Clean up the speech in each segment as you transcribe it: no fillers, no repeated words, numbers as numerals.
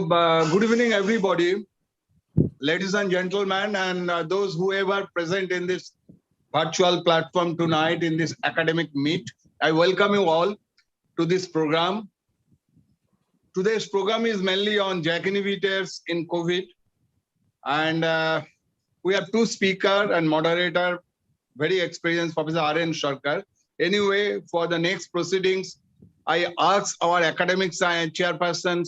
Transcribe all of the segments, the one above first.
Good evening, everybody, ladies and gentlemen, and those who ever present in this virtual platform tonight in this academic meet. I welcome you all to this program. Today's program is mainly on JAK inhibitors in COVID, and we have two speakers and moderator, very experienced Professor R.N. Sarkar. Anyway, for the next proceedings, I ask our academic science chairperson,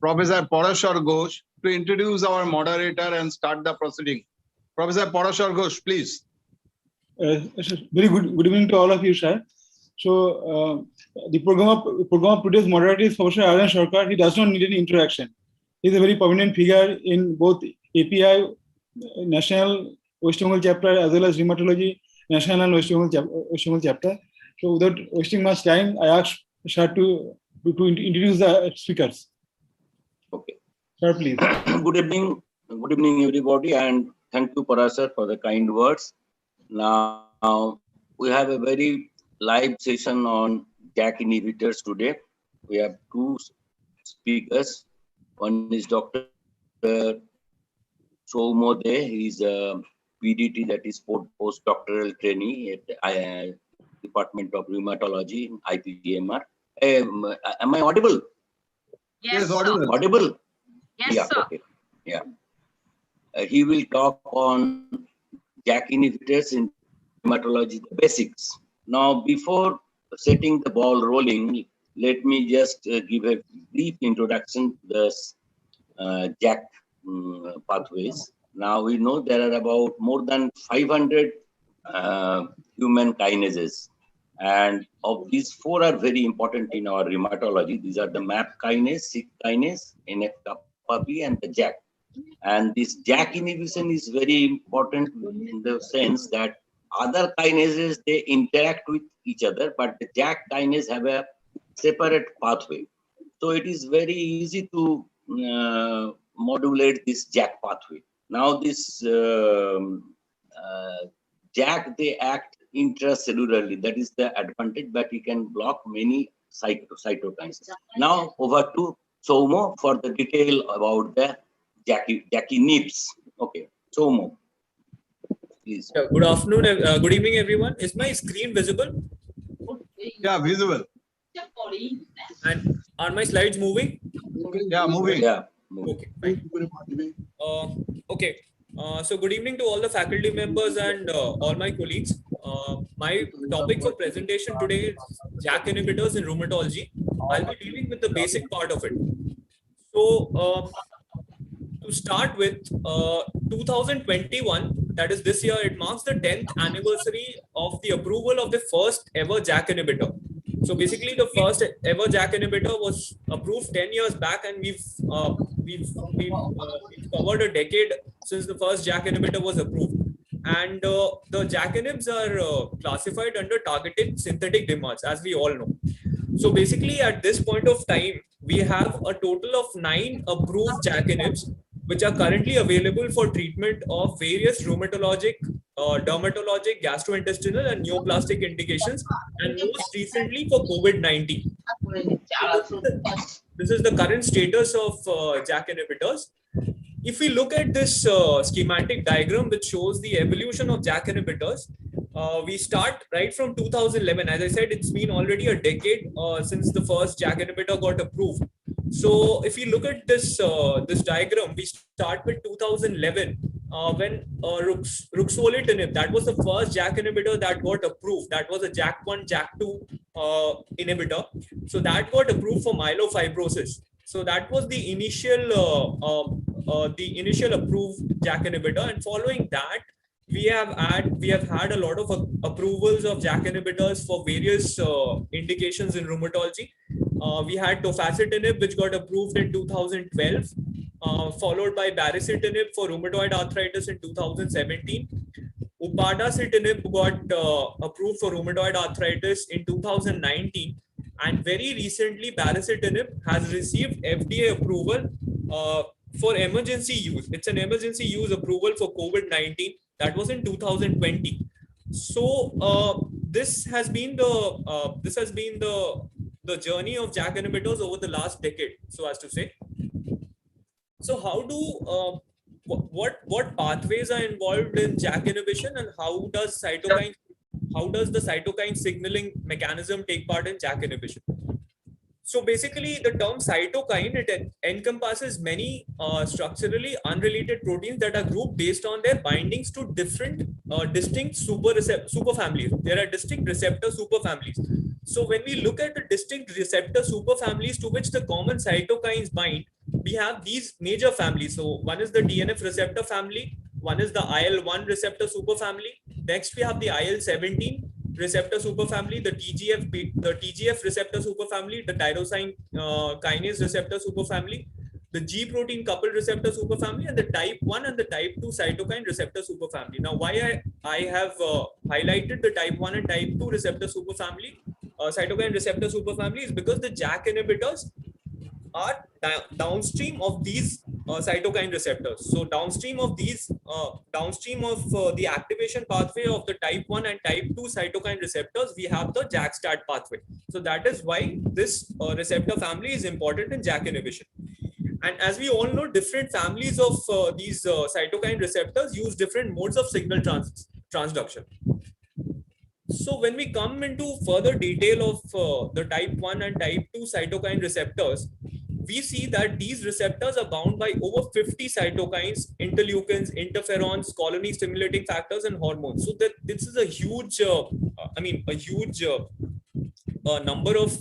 Professor Parashar Ghosh, to introduce our moderator and start the proceeding. Professor Parashar Ghosh, please. Very good evening to all of you, sir. So the program of today's moderator is Professor R.N. Sarkar. He does not need any introduction. He is a very prominent figure in both API, National West Bengal chapter, as well as Rheumatology, National and West Bengal chapter. So without wasting much time, I ask sir to introduce the speakers. Okay. Sir, please. Good evening, everybody, and thank you, Parashar, for the kind words. Now, we have a very live session on JAK inhibitors today. We have two speakers. One is Dr. Soumya De. He is a PDT, that is postdoctoral trainee at Department of Rheumatology, IPGMR. Am I audible? Yes, audible. Audible? Yes, Yeah, sir. okay. Yeah. He will talk on JAK inhibitors in rheumatology, the basics. Now, before setting the ball rolling, let me just give a brief introduction to the JAK pathways. Now, we know there are about more than 500 human kinases. And of these, 4 are very important in our rheumatology. These are the MAP kinase, SYK kinase, NF-kappa B, and the JAK. And this JAK inhibition is very important in the sense that other kinases, they interact with each other, but the JAK kinase have a separate pathway. So it is very easy to modulate this JAK pathway. Now this JAK, they act intracellularly. That is the advantage, but you can block many cytokines. Now over to Soumya for the detail about the JAKi-NIBs. Okay, Soumya, please. Good afternoon, good evening, everyone. Is my screen visible? Yeah, visible. And are my slides moving? Yeah, moving. Yeah. Okay, fine. Okay. So good evening to all the faculty members and all my colleagues. My topic for presentation today is JAK inhibitors in rheumatology. I'll be dealing with the basic part of it. So to start with, 2021, that is this year, it marks the 10th anniversary of the approval of the first ever JAK inhibitor. So basically, the first ever JAK inhibitor was approved 10 years back, and we've covered a decade since the first JAK inhibitor was approved. And the JAK inhibitors are classified under targeted synthetic DMARDs, as we all know. So basically, at this point of time, we have a total of 9 approved JAK inhibitors, which are currently available for treatment of various rheumatologic, dermatologic, gastrointestinal, and neoplastic indications, and most recently for COVID-19. This is the current status of JAK inhibitors. If we look at this schematic diagram, which shows the evolution of JAK inhibitors, we start right from 2011. As I said, it's been already a decade since the first JAK inhibitor got approved. So if you look at this this diagram, we start with 2011 when ruxolitinib, that was the first JAK inhibitor that got approved. That was a JAK1, JAK2 inhibitor. So that got approved for myelofibrosis. So that was the initial approved JAK inhibitor, and following that, we have had a lot of approvals of JAK inhibitors for various indications in rheumatology. We had tofacitinib, which got approved in 2012, followed by baricitinib for rheumatoid arthritis in 2017. Upadacitinib got approved for rheumatoid arthritis in 2019. And very recently, baricitinib has received FDA approval for emergency use. It's an emergency use approval for COVID-19. That was in 2020. So this has been the journey of JAK inhibitors over the last decade, so as to say. So how do what pathways are involved in JAK inhibition, and how does the cytokine signaling mechanism take part in JAK inhibition? So basically, the term cytokine, it encompasses many structurally unrelated proteins that are grouped based on their bindings to different distinct superfamilies. There are distinct receptor superfamilies. So when we look at the distinct receptor superfamilies to which the common cytokines bind, we have these major families. So one is the TNF receptor family, one is the IL-1 receptor superfamily. Next, we have the IL-17 receptor superfamily, the TGF receptor superfamily, the tyrosine kinase receptor superfamily, the G protein coupled receptor superfamily, and the type 1 and the type 2 cytokine receptor superfamily. Now, why I have highlighted the type 1 and type 2 receptor superfamily, cytokine receptor superfamily, is because the JAK inhibitors are downstream of these cytokine receptors. So downstream of the activation pathway of the type 1 and type 2 cytokine receptors, we have the JAK-STAT pathway. So that is why this receptor family is important in JAK inhibition. And as we all know, different families of these cytokine receptors use different modes of signal transduction. So when we come into further detail of the type 1 and type 2 cytokine receptors, we see that these receptors are bound by over 50 cytokines, interleukins, interferons, colony stimulating factors, and hormones. So that this is a huge, number of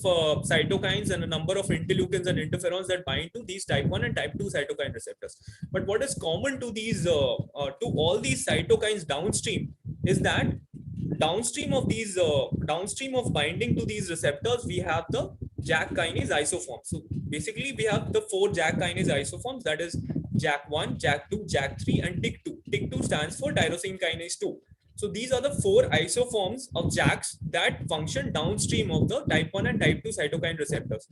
cytokines and a number of interleukins and interferons that bind to these type 1 and type 2 cytokine receptors. But what is common to these, to all these cytokines downstream, is that downstream of binding to these receptors, we have the JAK kinase isoforms. So basically, we have the 4 JAK kinase isoforms, that is JAK1, JAK2, JAK3, and TYK2. TYK2 stands for tyrosine kinase 2. So these are the 4 isoforms of JAKs that function downstream of the type 1 and type 2 cytokine receptors.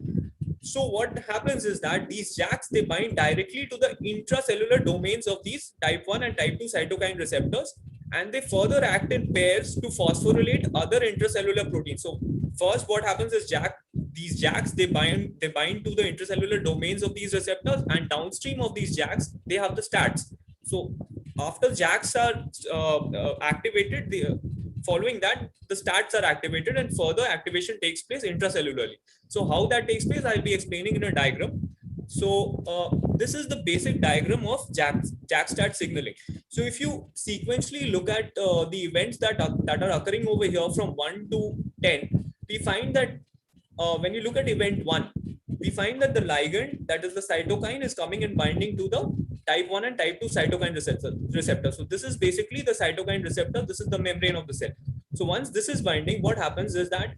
So what happens is that these JAKs, they bind directly to the intracellular domains of these type 1 and type 2 cytokine receptors, and they further act in pairs to phosphorylate other intracellular proteins. So first, what happens is these JAKs, they bind to the intracellular domains of these receptors, and downstream of these JAKs, they have the STATs. So after JAKs are activated, following that, the STATs are activated, and further activation takes place intracellularly. So how that takes place, I'll be explaining in a diagram. So this is the basic diagram of JAK-STAT signaling. So if you sequentially look at the events that are occurring over here from 1 to 10, we find that when you look at event 1, we find that the ligand, that is the cytokine, is coming and binding to the type 1 and type 2 cytokine receptor. So this is basically the cytokine receptor. This is the membrane of the cell. So once this is binding, what happens is that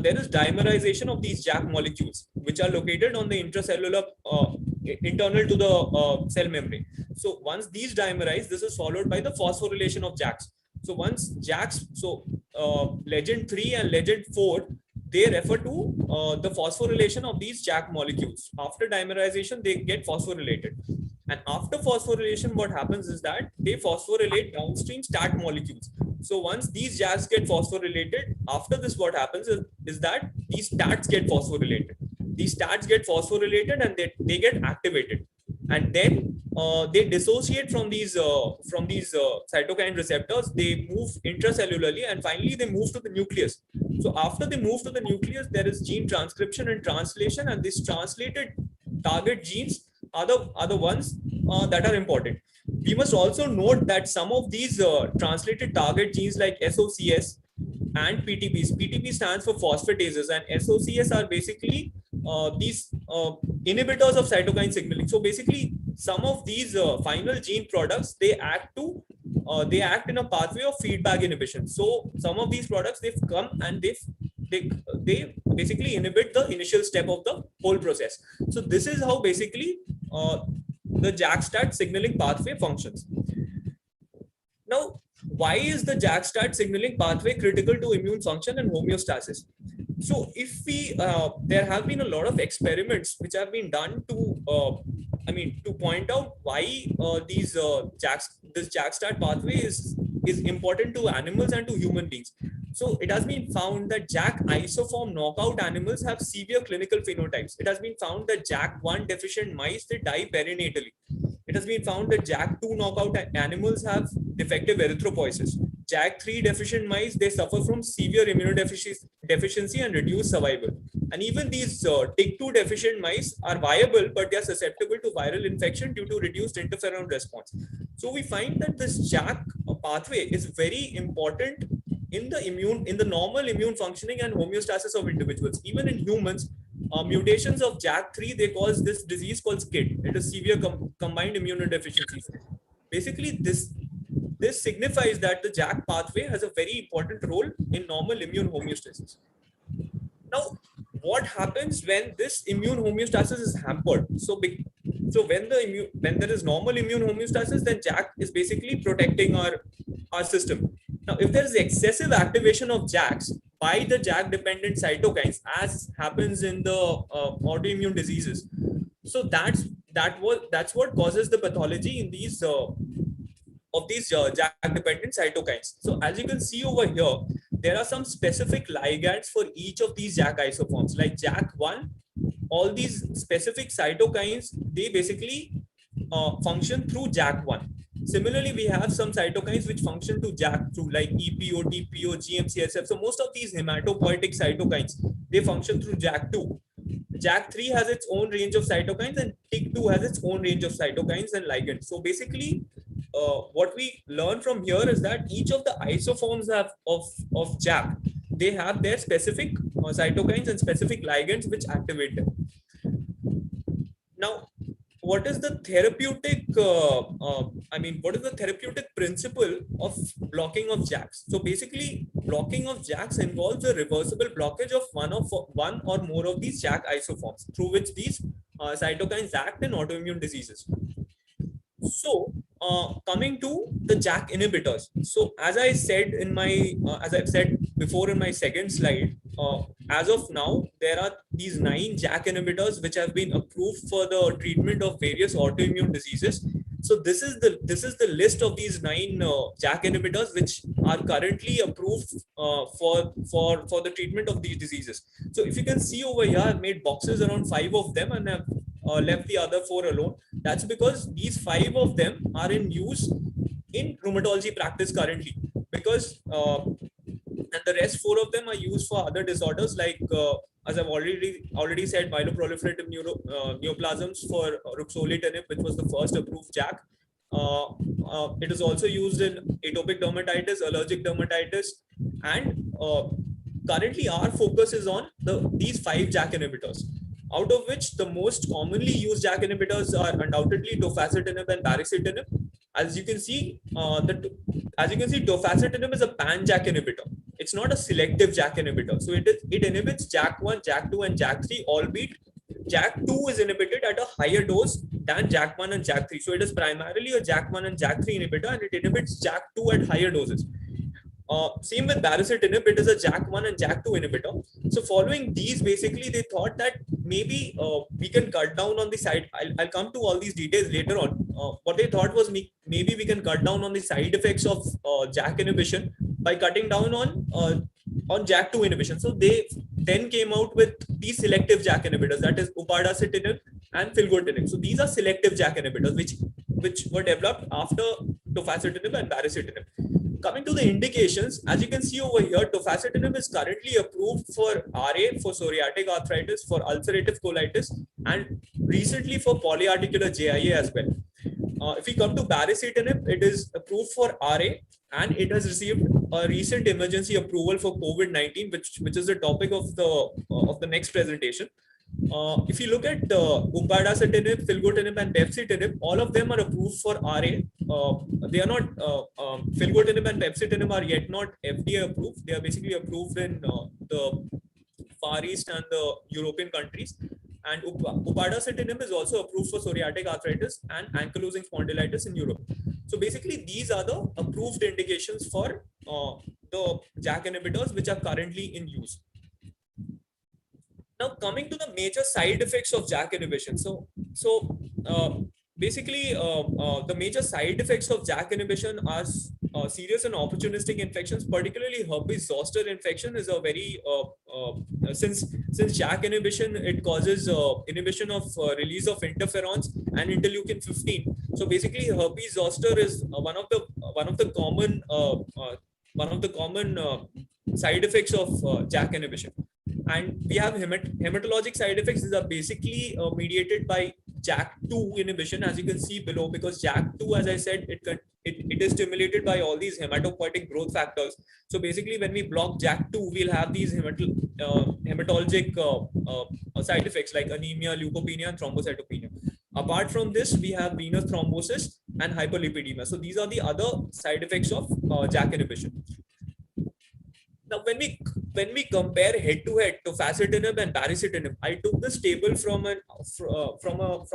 there is dimerization of these JAK molecules, which are located on the intracellular, internal to the cell membrane. So once these dimerize, this is followed by the phosphorylation of JAKs. So once JAKs, legend 3 and legend 4, they refer to the phosphorylation of these JAK molecules. After dimerization, they get phosphorylated. And after phosphorylation, what happens is that they phosphorylate downstream STAT molecules. So once these JAKs get phosphorylated, after this, what happens is that these STATs get phosphorylated. These STATs get phosphorylated and they get activated. And then they dissociate from these cytokine receptors. They move intracellularly, and finally they move to the nucleus. So after they move to the nucleus, there is gene transcription and translation, and these translated target genes are the ones that are important. We must also note that some of these translated target genes like SOCS and PTPs. PTP stands for phosphatases, and SOCS are basically these inhibitors of cytokine signaling. So basically, some of these final gene products, they act in a pathway of feedback inhibition. So some of these products, they've come and they basically inhibit the initial step of the whole process. So this is how basically the JAK-STAT signaling pathway functions. Now, why is the JAK-STAT signaling pathway critical to immune function and homeostasis? So if there have been a lot of experiments which have been done to point out why this JAK-STAT pathway is important to animals and to human beings. So it has been found that JAK isoform knockout animals have severe clinical phenotypes. It has been found that JAK1 deficient mice, they die perinatally. It has been found that JAK2 knockout animals have defective erythropoiesis. JAK3 deficient mice, they suffer from severe immunodeficiency and reduced survival. And even these TYK2 deficient mice are viable, but they are susceptible to viral infection due to reduced interferon response. So we find that this JAK pathway is very important in the normal immune functioning and homeostasis of individuals. Even in humans, mutations of JAK3, they cause this disease called SCID. It is severe combined immunodeficiency. Basically, this signifies that the JAK pathway has a very important role in normal immune homeostasis. Now, what happens when this immune homeostasis is hampered? So when there is normal immune homeostasis, then JAK is basically protecting our system. Now, if there is excessive activation of JAKs by the JAK-dependent cytokines, as happens in the autoimmune diseases, so that's what causes the pathology in these JAK-dependent cytokines. So as you can see over here, there are some specific ligands for each of these JAK isoforms, like JAK1. All these specific cytokines, they basically function through JAK1. Similarly, we have some cytokines which function to JAK2, like EPO, DPO, GM-CSF. So most of these hematopoietic cytokines, they function through JAK2. JAK3 has its own range of cytokines, and TYK2 has its own range of cytokines and ligands. So basically, what we learn from here is that each of the isoforms of JAK, they have their specific cytokines and specific ligands which activate them. Now, what is the therapeutic principle of blocking of JAKs? So basically, blocking of JAKs involves a reversible blockage of one or more of these JAK isoforms through which these cytokines act in autoimmune diseases. So coming to the JAK inhibitors. So as I've said before in my second slide, as of now, there are these 9 JAK inhibitors which have been approved for the treatment of various autoimmune diseases. So this is the list of these 9 JAK inhibitors which are currently approved for the treatment of these diseases. So if you can see over here, I've made boxes around 5 of them and I've left the other 4 alone. That's because these 5 of them are in use in rheumatology practice currently, because and the rest 4 of them are used for other disorders like as I've already said, myeloproliferative neoplasms for ruxolitinib, which was the first approved JAK. It is also used in atopic dermatitis, allergic dermatitis, and currently our focus is on these 5 JAK inhibitors, out of which the most commonly used JAK inhibitors are undoubtedly tofacitinib and baricitinib. As you can see, tofacitinib is a pan-JAK inhibitor. It's not a selective JAK inhibitor. So it inhibits JAK1, JAK2, and JAK3, albeit JAK2 is inhibited at a higher dose than JAK1 and JAK3. So it is primarily a JAK1 and JAK3 inhibitor, and it inhibits JAK2 at higher doses. Same with baricitinib, it is a JAK1 and JAK2 inhibitor. So following these, basically they thought that maybe we can cut down on the side. I'll come to all these details later on. What they thought was maybe we can cut down on the side effects of JAK inhibition by cutting down on JAK2 inhibition. So they then came out with these selective JAK inhibitors, that is upadacitinib and filgotinib. So these are selective JAK inhibitors which were developed after tofacitinib and baricitinib. Coming to the indications, as you can see over here, tofacitinib is currently approved for RA, for psoriatic arthritis, for ulcerative colitis, and recently for polyarticular JIA as well. If we come to baricitinib, it is approved for RA, and it has received a recent emergency approval for COVID-19, which is the topic of the next presentation. If you look at upadacitinib, filgotinib, and befcitinib, all of them are approved for RA. They are not, filgotinib and befcitinib are yet not FDA approved. They are basically approved in the Far East and the European countries. And upadacitinib is also approved for psoriatic arthritis and ankylosing spondylitis in Europe. So basically, these are the approved indications for the JAK inhibitors which are currently in use. Now, coming to the major side effects of JAK inhibition. Basically, the major side effects of JAK inhibition serious and opportunistic infections, particularly herpes zoster infection, is a very since JAK inhibition, it causes inhibition of release of interferons and interleukin 15. So basically, herpes zoster is one of the common side effects of JAK inhibition. And we have hematologic side effects. These are basically mediated by JAK2 inhibition, as you can see below, because JAK2, as I said, it is stimulated by all these hematopoietic growth factors. So basically, when we block JAK2, we'll have these hematologic side effects like anemia, leukopenia, and thrombocytopenia. Apart from this, we have venous thrombosis and hyperlipidemia. So these are the other side effects of JAK inhibition. Now, when we compare head-to-head tofacitinib and baricitinib, I took this table from an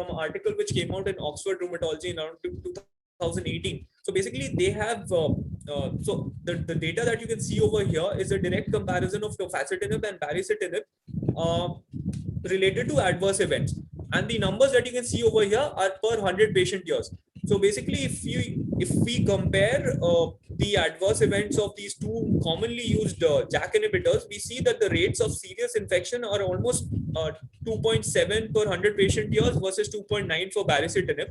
article which came out in Oxford Rheumatology in around 2018. So basically, they have so the data that you can see over here is a direct comparison of tofacitinib and baricitinib related to adverse events, and the numbers that you can see over here are per 100 patient years. So basically, if we compare the adverse events of these two commonly used JAK inhibitors, we see that the rates of serious infection are almost 2.7 per 100 patient years versus 2.9 for baricitinib.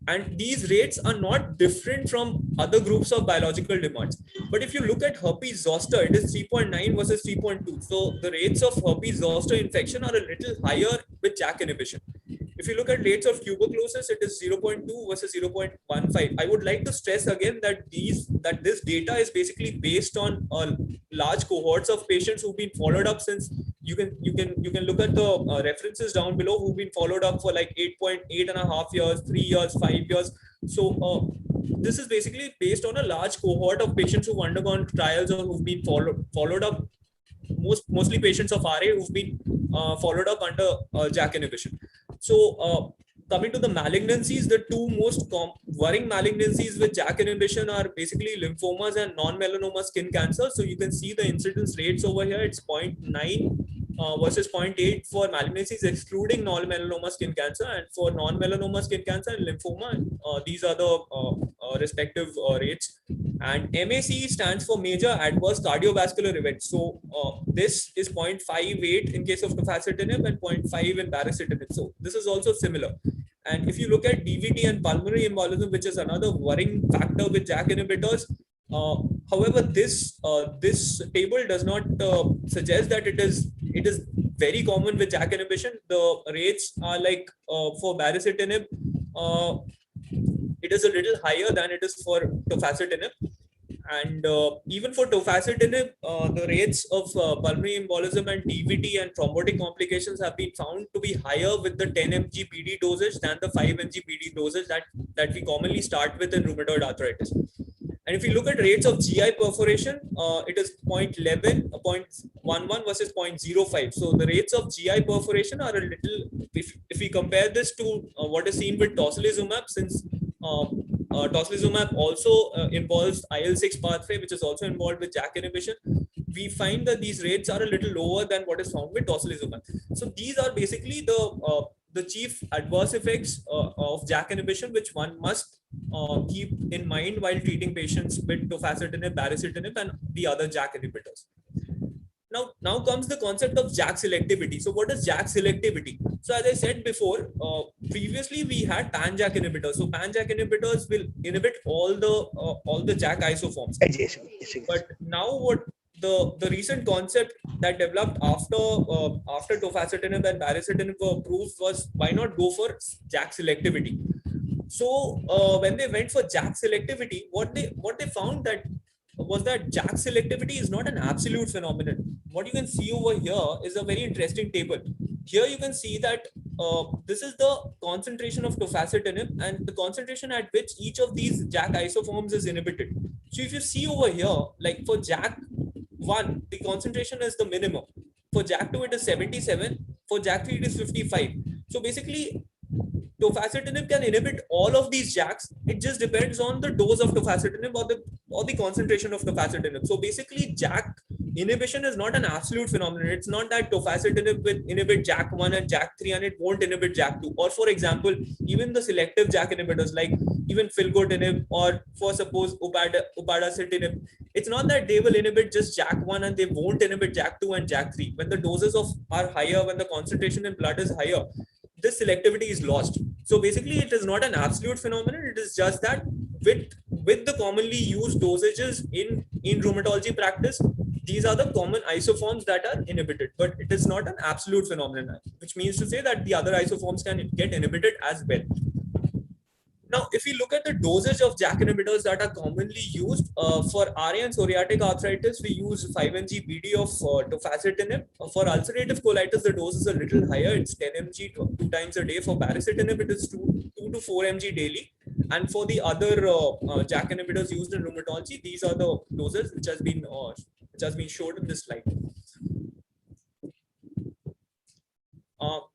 And these rates are not different from other groups of biological demands. But if you look at herpes zoster, it is 3.9 versus 3.2. So the rates of herpes zoster infection are a little higher with JAK inhibition. If you look at rates of tuberculosis, it is 0.2 versus 0.15. I would like to stress again that this data is basically based on large cohorts of patients who've been followed up since. You can look at the references down below who've been followed up for like 8.5 years, 3 years, 5 years. So this is basically based on a large cohort of patients who've undergone trials or who've been followed up. Mostly patients of RA who've been followed up under JAK inhibition. So coming to the malignancies, the two most worrying malignancies with JAK inhibition are basically lymphomas and non-melanoma skin cancer. So you can see the incidence rates over here. It's 0.9 versus 0.8 for malignancies excluding non-melanoma skin cancer, and for non-melanoma skin cancer and lymphoma, these are the respective rates. And MACE stands for major adverse cardiovascular events. So this is 0.58 in case of tofacitinib and 0.5 in baricitinib. So this is also similar. And if you look at DVT and pulmonary embolism, which is another worrying factor with JAK inhibitors, however, this table does not suggest that it is very common with JAK inhibition. The rates are like for baricitinib, it is a little higher than it is for tofacitinib. And even for tofacitinib, the rates of pulmonary embolism and DVT and thrombotic complications have been found to be higher with the 10 mg BD dosage than the 5 mg BD dosage that we commonly start with in rheumatoid arthritis. And if you look at rates of GI perforation, it is 0.11, 0.11 versus 0.05. So the rates of GI perforation are a little, if we compare this to what is seen with tocilizumab, since tocilizumab also involves IL-6 pathway, which is also involved with JAK inhibition, we find that these rates are a little lower than what is found with tocilizumab. So these are basically the chief adverse effects of JAK inhibition, which one must keep in mind while treating patients with tofacitinib, baricitinib, and the other JAK inhibitors. Now comes the concept of JAK selectivity. So what is JAK selectivity? So as I said before, previously we had pan-JAK inhibitors. So pan-JAK inhibitors will inhibit all the JAK isoforms. But now what the recent concept that developed after tofacitinib and baricitinib were approved was, why not go for JAK selectivity? So when they went for JAK selectivity, what they found was that JAK selectivity is not an absolute phenomenon. What you can see over here is a very interesting table. Here you can see that this is the concentration of tofacitinib and the concentration at which each of these JAK isoforms is inhibited. So if you see over here, like for JAK1, the concentration is the minimum. For JAK2, it is 77. For JAK3, it is 55. So basically, tofacitinib can inhibit all of these JAKs. It just depends on the dose of tofacitinib or the concentration of tofacitinib. So basically, JAK inhibition is not an absolute phenomenon. It's not that tofacitinib will inhibit JAK1 and JAK3 and it won't inhibit JAK2. Or for example, even the selective JAK inhibitors like even filgotinib, or for suppose upadacitinib, it's not that they will inhibit just JAK1 and they won't inhibit JAK2 and JAK3. When the doses are higher, when the concentration in blood is higher, this selectivity is lost. So basically, it is not an absolute phenomenon. It is just that with the commonly used dosages in rheumatology practice, these are the common isoforms that are inhibited, but it is not an absolute phenomenon, which means to say that the other isoforms can get inhibited as well. Now, if we look at the dosage of JAK inhibitors that are commonly used for RA and psoriatic arthritis, we use 5 mg BD of tofacitinib. For ulcerative colitis, the dose is a little higher. It's 10 mg 2 times a day. For baricitinib, it is 2 to 4 mg daily. And for the other JAK inhibitors used in rheumatology, these are the doses which has been showed in this slide.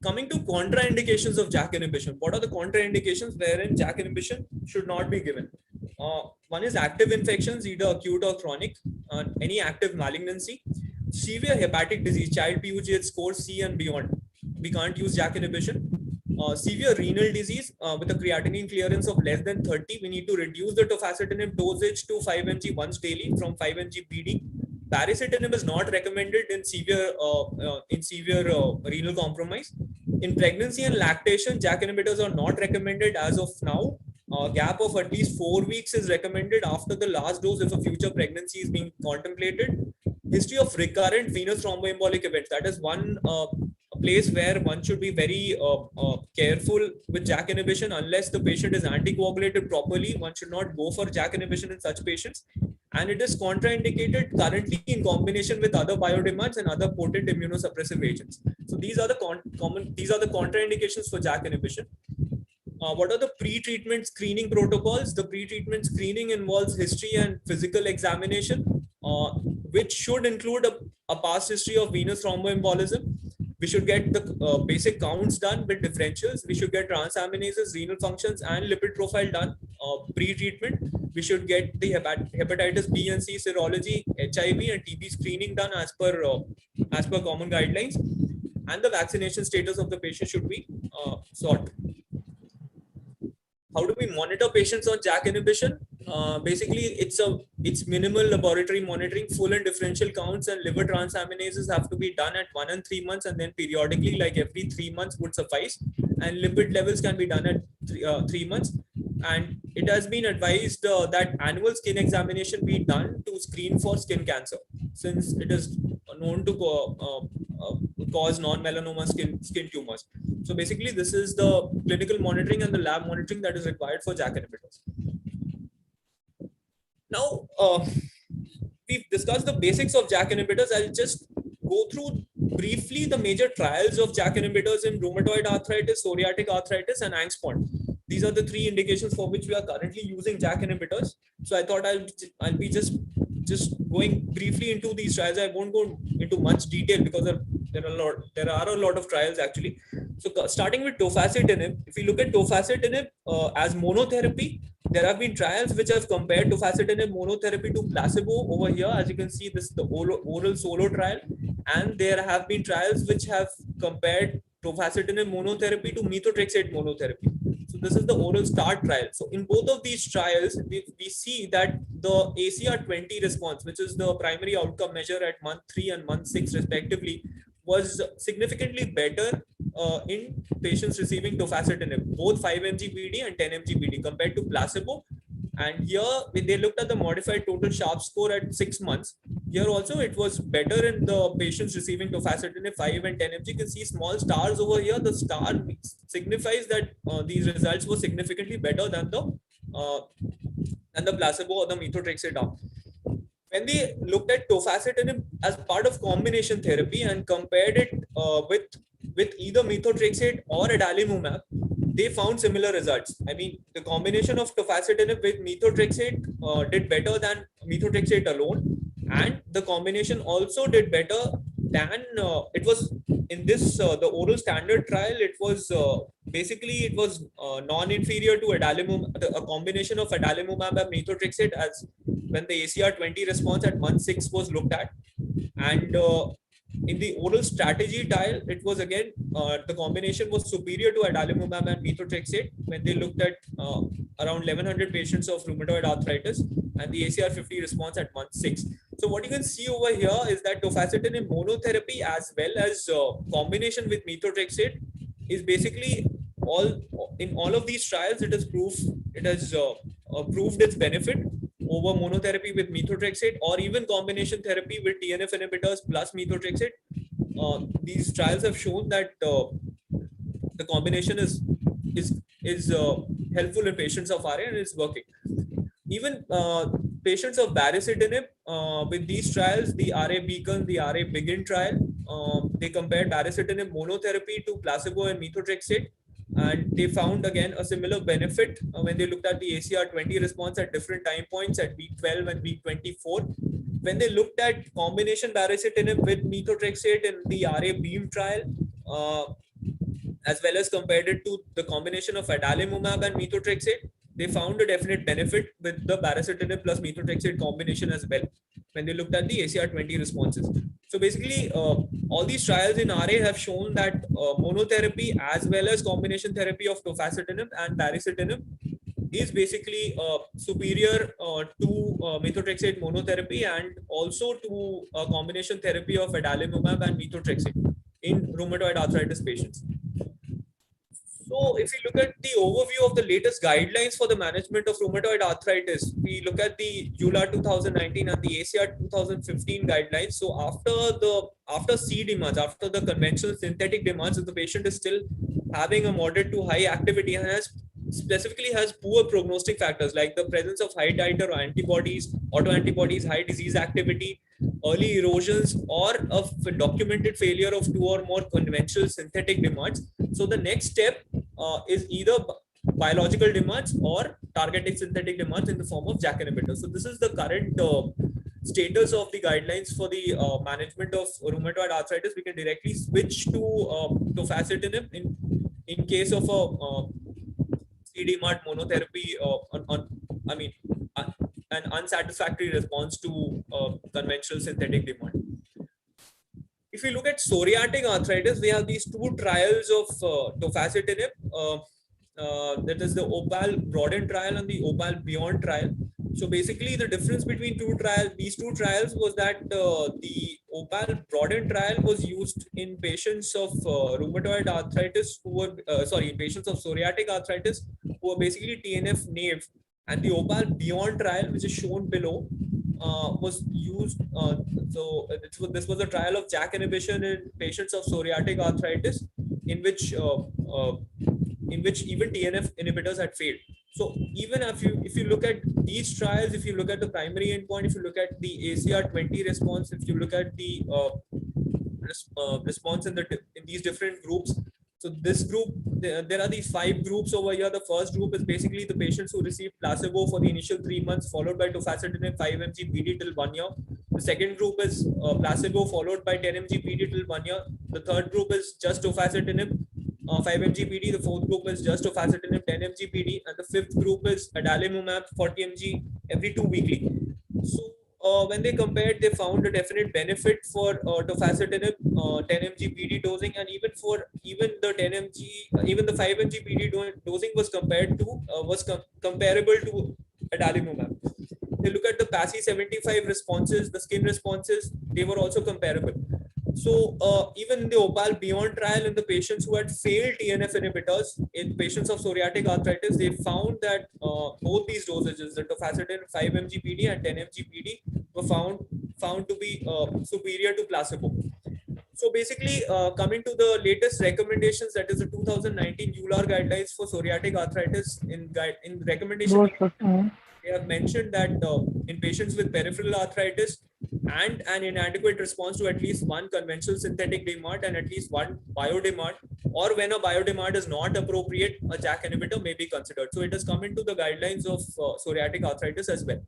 Coming to contraindications of JAK inhibition, what are the contraindications wherein JAK inhibition should not be given? One is active infections, either acute or chronic, any active malignancy, severe hepatic disease, child PUGH score C and beyond. We can't use JAK inhibition. Severe renal disease with a creatinine clearance of less than 30, we need to reduce the tofacitinib dosage to 5 mg once daily from 5 mg BD. Baricitinib is not recommended in severe renal compromise. In pregnancy and lactation, JAK inhibitors are not recommended as of now. Gap of at least 4 weeks is recommended after the last dose if a future pregnancy is being contemplated. History of recurrent venous thromboembolic events, that is one place where one should be very careful with JAK inhibition. Unless the patient is anticoagulated properly, one should not go for JAK inhibition in such patients. And it is contraindicated currently in combination with other biodemars and other potent immunosuppressive agents. So these are the contraindications for JAK inhibition. What are the pre-treatment screening protocols? The pre-treatment screening involves history and physical examination, which should include a past history of venous thromboembolism. We should get the basic counts done with differentials. We should get transaminases, renal functions, and lipid profile done pre-treatment. We should get the hepatitis B and C serology, HIV and TB screening done as per common guidelines, and the vaccination status of the patient should be sought. How do we monitor patients on JAK inhibition? Basically, it's minimal laboratory monitoring. Full and differential counts and liver transaminases have to be done at 1 and 3 months, and then periodically, like every 3 months would suffice. And lipid levels can be done at 3 months. And it has been advised that annual skin examination be done to screen for skin cancer, since it is known to cause non-melanoma skin tumors. So basically, this is the clinical monitoring and the lab monitoring that is required for JAK inhibitors. Now, we've discussed the basics of JAK inhibitors. I'll just go through briefly the major trials of JAK inhibitors in rheumatoid arthritis, psoriatic arthritis, and Angst-Pont. These are the 3 indications for which we are currently using JAK inhibitors. So I thought I'll be just going briefly into these trials. I won't go into much detail because there are a lot of trials actually. So starting with tofacitinib, if we look at tofacitinib as monotherapy, there have been trials which have compared tofacitinib monotherapy to placebo over here. As you can see, this is the oral solo trial, and there have been trials which have compared tofacitinib monotherapy to methotrexate monotherapy. So this is the oral START trial. So in both of these trials, we see that the ACR20 response, which is the primary outcome measure at month 3 and month 6 respectively, was significantly better in patients receiving tofacitinib, both 5 mg BD and 10 mg BD compared to placebo. And here they looked at the modified total sharp score at 6 months. Here also it was better in the patients receiving tofacitinib 5 and 10 mg. You can see small stars over here. The star signifies that these results were significantly better than the placebo or the methotrexate arm. When they looked at tofacitinib as part of combination therapy and compared it with either methotrexate or adalimumab, they found similar results. I mean, the combination of tofacitinib with methotrexate did better than methotrexate alone, and the combination also did better than it was in this the oral standard trial. It was basically non-inferior to adalimumab, a combination of adalimumab and methotrexate, as when the ACR20 response at month 6 was looked at, and In the oral strategy trial, it was again, the combination was superior to adalimumab and methotrexate when they looked at around 1100 patients of rheumatoid arthritis and the ACR50 response at month 6. So what you can see over here is that tofacitinib monotherapy as well as combination with methotrexate is basically in all of these trials, it has proved its benefit over monotherapy with methotrexate or even combination therapy with TNF inhibitors plus methotrexate. These trials have shown that the combination is helpful in patients of RA and is working. Even patients of baricitinib with these trials, the RA Beacon, the RA Begin trial, they compared baricitinib monotherapy to placebo and methotrexate, and they found again a similar benefit when they looked at the ACR20 response at different time points at week 12 and week 24. When they looked at combination baricitinib with methotrexate in the RA Beam trial, as well as compared it to the combination of adalimumab and methotrexate, they found a definite benefit with the baricitinib plus methotrexate combination as well when they looked at the ACR20 responses. So basically, all these trials in RA have shown that monotherapy as well as combination therapy of tofacitinib and baricitinib is basically superior to methotrexate monotherapy and also to combination therapy of adalimumab and methotrexate in rheumatoid arthritis patients. So if we look at the overview of the latest guidelines for the management of rheumatoid arthritis, we look at the EULAR 2019 and the ACR 2015 guidelines. So after C demands, after the conventional synthetic demands, if the patient is still having a moderate to high activity and specifically has poor prognostic factors like the presence of high titer or antibodies, autoantibodies, high disease activity, early erosions, or of documented failure of 2 or more conventional synthetic demands. So the next step is either biological demands or targeted synthetic demands in the form of JAK inhibitors. So this is the current status of the guidelines for the management of rheumatoid arthritis. We can directly switch to tofacitinib in case of a CDMART monotherapy an unsatisfactory response to conventional synthetic demand. If we look at psoriatic arthritis, we have these 2 trials of tofacitinib. That is the OPAL Broaden trial and the OPAL Beyond trial. So basically, the difference between these two trials was that the OPAL Broaden trial was used in patients of rheumatoid arthritis who were patients of psoriatic arthritis who were basically TNF naive, and the OPAL Beyond trial, which is shown below, was used. This was a trial of JAK inhibition in patients of psoriatic arthritis, in which even TNF inhibitors had failed. So even if you look at these trials, if you look at the primary endpoint, if you look at the ACR20 response, if you look at the response in these different groups. So this group, there are these 5 groups over here. The first group is basically the patients who received placebo for the initial 3 months, followed by tofacitinib 5 mg PD till 1 year. The second group is placebo followed by 10 mg PD till 1 year. The third group is just tofacitinib 5 mg PD. The fourth group is just tofacitinib 10 mg PD, and the fifth group is adalimumab 40 mg every 2 weekly. So when they compared, they found a definite benefit for tofacitinib 10 mg PD dosing, and even the 10 mg, even the 5 mg PD dosing was comparable to adalimumab. They look at the PASI 75 responses, the skin responses, they were also comparable. So even in the OPAL Beyond trial, in the patients who had failed TNF inhibitors, in patients of psoriatic arthritis, they found that both these dosages, the tofacitinib 5 mg PD and 10 mg PD, were found to be superior to placebo. So basically, coming to the latest recommendations, that is the 2019 EULAR guidelines for psoriatic arthritis. In recommendation, they have mentioned that in patients with peripheral arthritis and an inadequate response to at least one conventional synthetic DMARD and at least one biodemard, or when a biodemard is not appropriate, a JAK inhibitor may be considered. So it has come into the guidelines of psoriatic arthritis as well.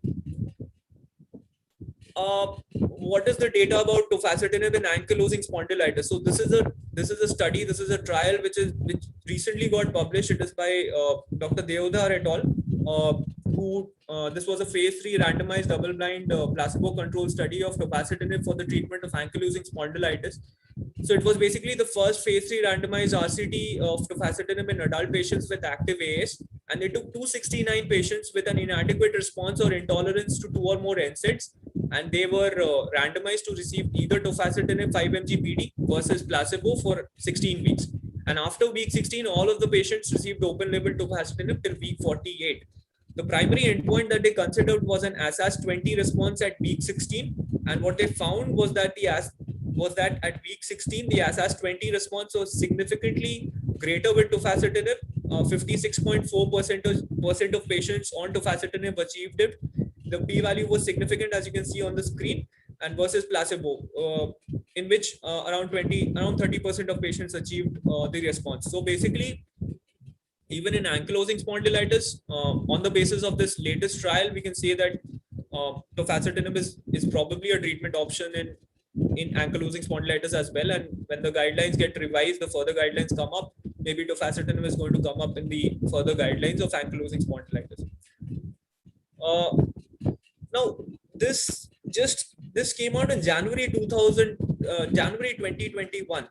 What is the data about tofacitinib in ankylosing spondylitis? So this is a study, this is a trial which recently got published. It is by Dr. Deodhar et al., this was a phase 3 randomized double-blind placebo-controlled study of tofacitinib for the treatment of ankylosing spondylitis. So it was basically the first phase 3 randomized RCT of tofacitinib in adult patients with active AS, and they took 269 patients with an inadequate response or intolerance to 2 or more NSAIDs, and they were randomized to receive either tofacitinib 5 mg PD versus placebo for 16 weeks. And after week 16, all of the patients received open-label tofacitinib till week 48. The primary endpoint that they considered was an ASAS-20 response at week 16, and what they found was that at week 16, the ASAS-20 response was significantly greater with tofacitinib. 56.4% of patients on tofacitinib achieved it. The p-value was significant, as you can see on the screen, and versus placebo, in which around 30% of patients achieved the response. So basically, even in ankylosing spondylitis, on the basis of this latest trial, we can say that tofacitinib is probably a treatment option in ankylosing spondylitis as well. And when the guidelines get revised, the further guidelines come up, maybe tofacitinib is going to come up in the further guidelines of ankylosing spondylitis. Now, this came out in January 2021.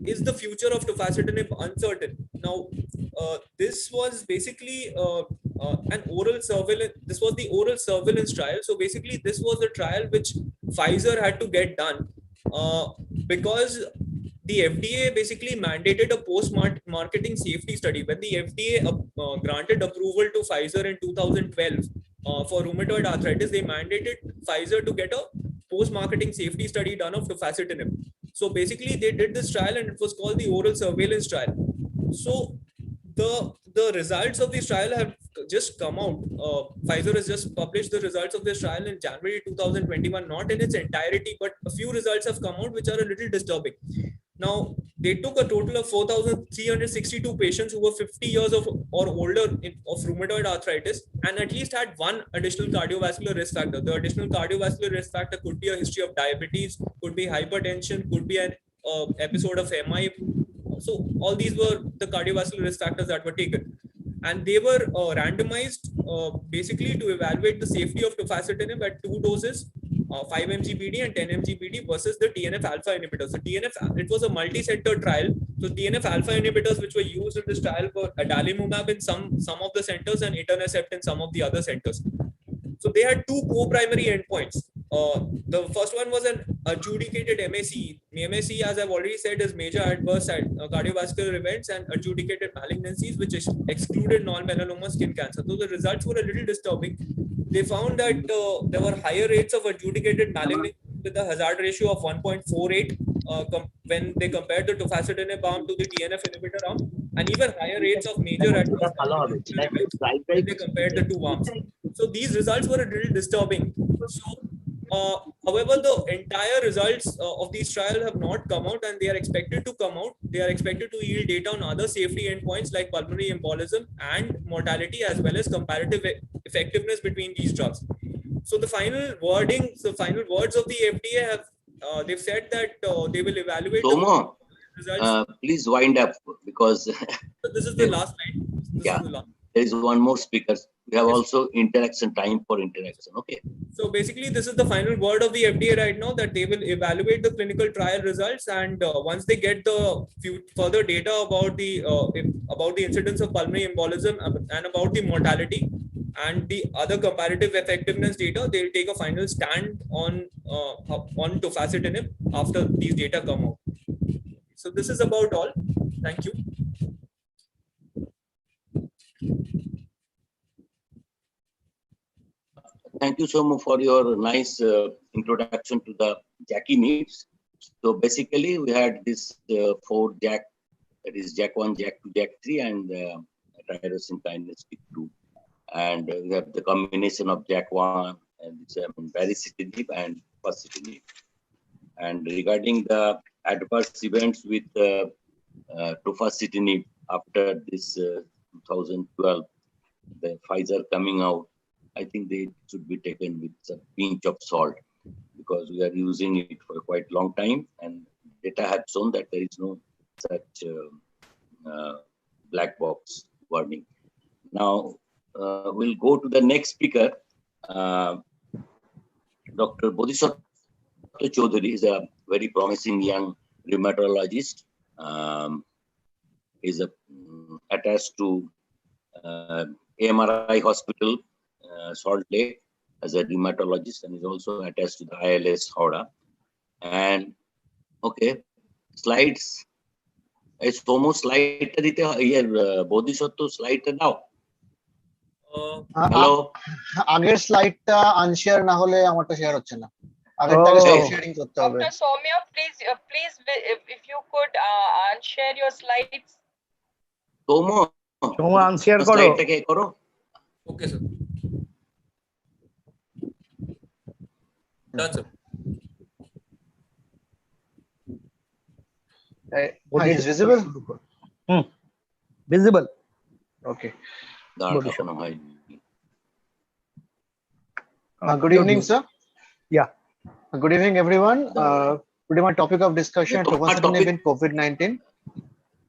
Is the future of tofacitinib uncertain? Now, this was basically an oral surveillance. This was the oral surveillance trial. So basically, this was the trial which Pfizer had to get done because the FDA basically mandated a post-marketing safety study. When the FDA granted approval to Pfizer in 2012 for rheumatoid arthritis, they mandated Pfizer to get a post-marketing safety study done of tofacitinib. So basically, they did this trial, and it was called the oral surveillance trial. So the results of this trial have just come out. Pfizer has just published the results of this trial in January 2021, not in its entirety, but a few results have come out which are a little disturbing. Now, they took a total of 4,362 patients who were 50 years or older of rheumatoid arthritis and at least had one additional cardiovascular risk factor. The additional cardiovascular risk factor could be a history of diabetes, could be hypertension, could be an episode of MI. So all these were the cardiovascular risk factors that were taken. And they were randomized basically to evaluate the safety of tofacitinib at 2 doses, 5 mg BD and 10 mg BD versus the TNF alpha inhibitors. So it was a multi-center trial. So TNF alpha inhibitors which were used in this trial were adalimumab in some of the centers and etanercept in some of the other centers. So they had 2 co-primary endpoints. The first one was an adjudicated MACE. MACE, as I've already said, is major adverse cardiovascular events and adjudicated malignancies, which excluded non-melanoma skin cancer. So the results were a little disturbing. They found that there were higher rates of adjudicated malignancy with a hazard ratio of 1.48 when they compared the tofacitinib arm to the TNF inhibitor arm, and even higher rates of major adverse cardiovascular events when they compared the 2 arms. So these results were a little disturbing. So, however, the entire results of these trials have not come out, and they are expected to come out. They are expected to yield data on other safety endpoints like pulmonary embolism and mortality, as well as comparative effectiveness between these drugs. So the final words of the FDA have they've said that they will evaluate Soma, the results. please wind up because So this is the last slide. Yeah. There is one more speaker. We have also time for interaction. Okay. So basically, this is the final word of the FDA right now, that they will evaluate the clinical trial results, and once they get the further data about the incidence of pulmonary embolism and about the mortality and the other comparative effectiveness data, they'll take a final stand on tofacitinib after these data come out. So this is about all. Thank you. Thank you so much for your nice introduction to the JAK meets. So basically, we had this 4 JAK, that is JAK1, JAK2, JAK3, and tyrosine kinase TYK2. And we have the combination of JAK1 and baricitinib and tofacitinib. And regarding the adverse events with tofacitinib after this 2012, the Pfizer coming out, I think they should be taken with a pinch of salt, because we are using it for a quite long time, and data have shown that there is no such black box warning. Now, we'll go to the next speaker. Dr. Bodhisattva Chaudhary is a very promising young rheumatologist. He's attached to MRI Hospital, Salt Lake, as a rheumatologist, and is also attached to the ILS Howrah. And okay, slides. It's almost slide. Bodhisattva slide now. Hello. আগের স্লাইডটা আনশেয়ার না হলে আমারটা share হচ্ছে না আগেরটাকে sharing করতে হবে Dr. Soumya, please, if you could unshare your slides. Tomo আনশেয়ার করো স্লাইডটাকে করো। Okay, sir. Done, sir. is visible visible okay দাঁড়ানো শোনা হয়। good evening sir Yeah. good evening everyone today my topic of discussion Yeah, focusing topic- on COVID-19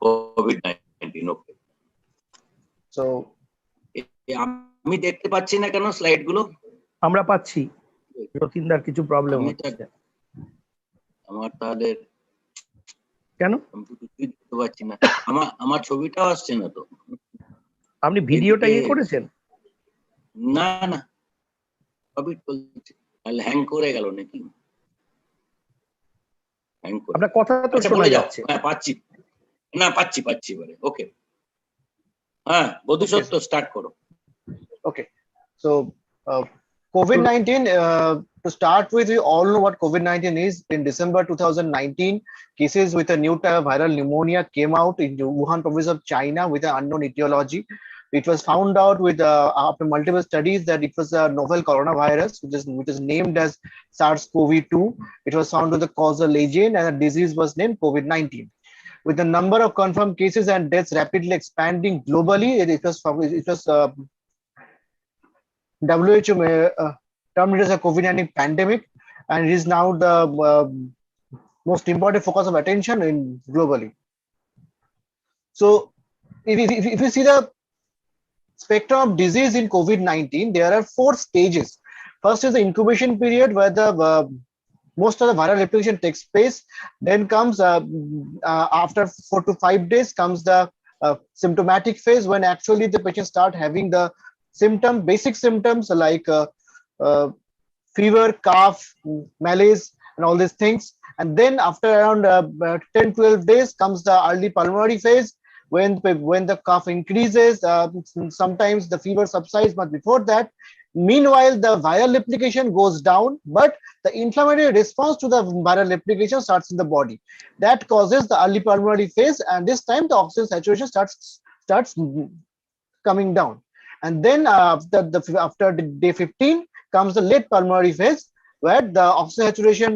COVID-19, okay. so আমি দেখতে পাচ্ছি না কেন স্লাইড গুলো? আমরা পাচ্ছি রতিনদার কিছু প্রবলেম আমি হচ্ছে আমার তাহলে কেন আমি তো কিছুই দেখতে পাচ্ছি না। আমার ছবিটাও আসছে না তো। আপনি ভিডিওটা এদিকে- করেছেন না না সবই চলছে, তাহলে হ্যাং করে গেল নাকি? হ্যাং করে আপনার কথা তো আচ্ছা, শোনা বলে যাও। যাচ্ছে হ্যাঁ পাচ্ছি, না পাচ্ছি এবারে। ওকে, হ্যাঁ বধুসত্ব স্টার্ট করো। okay so COVID-19 to start with we all know what COVID-19 is. In December 2019 cases with a new type of viral pneumonia came out in Wuhan province of China with an unknown etiology. It was found out with after multiple studies that it was a novel coronavirus which is named as SARS-CoV-2. It was found with the causal agent and the disease was named COVID-19. With the number of confirmed cases and deaths rapidly expanding globally, it was WHO termed it as a COVID-19 pandemic, and it is now the most important focus of attention in globally. So, if you see the spectrum of disease in COVID-19, there are 4 stages. First is the incubation period where the most of the viral replication takes place. Then comes after 4 to 5 days comes the symptomatic phase when actually the patient start having the basic symptoms like fever, cough, malaise, and all these things. And then after around 10-12 days comes the early pulmonary phase when the cough increases. Sometimes the fever subsides, but before that, meanwhile the viral replication goes down, but the inflammatory response to the viral replication starts in the body. That causes the early pulmonary phase, and this time the oxygen saturation starts coming down. And then after day 15 comes the late pulmonary phase where the oxygen saturation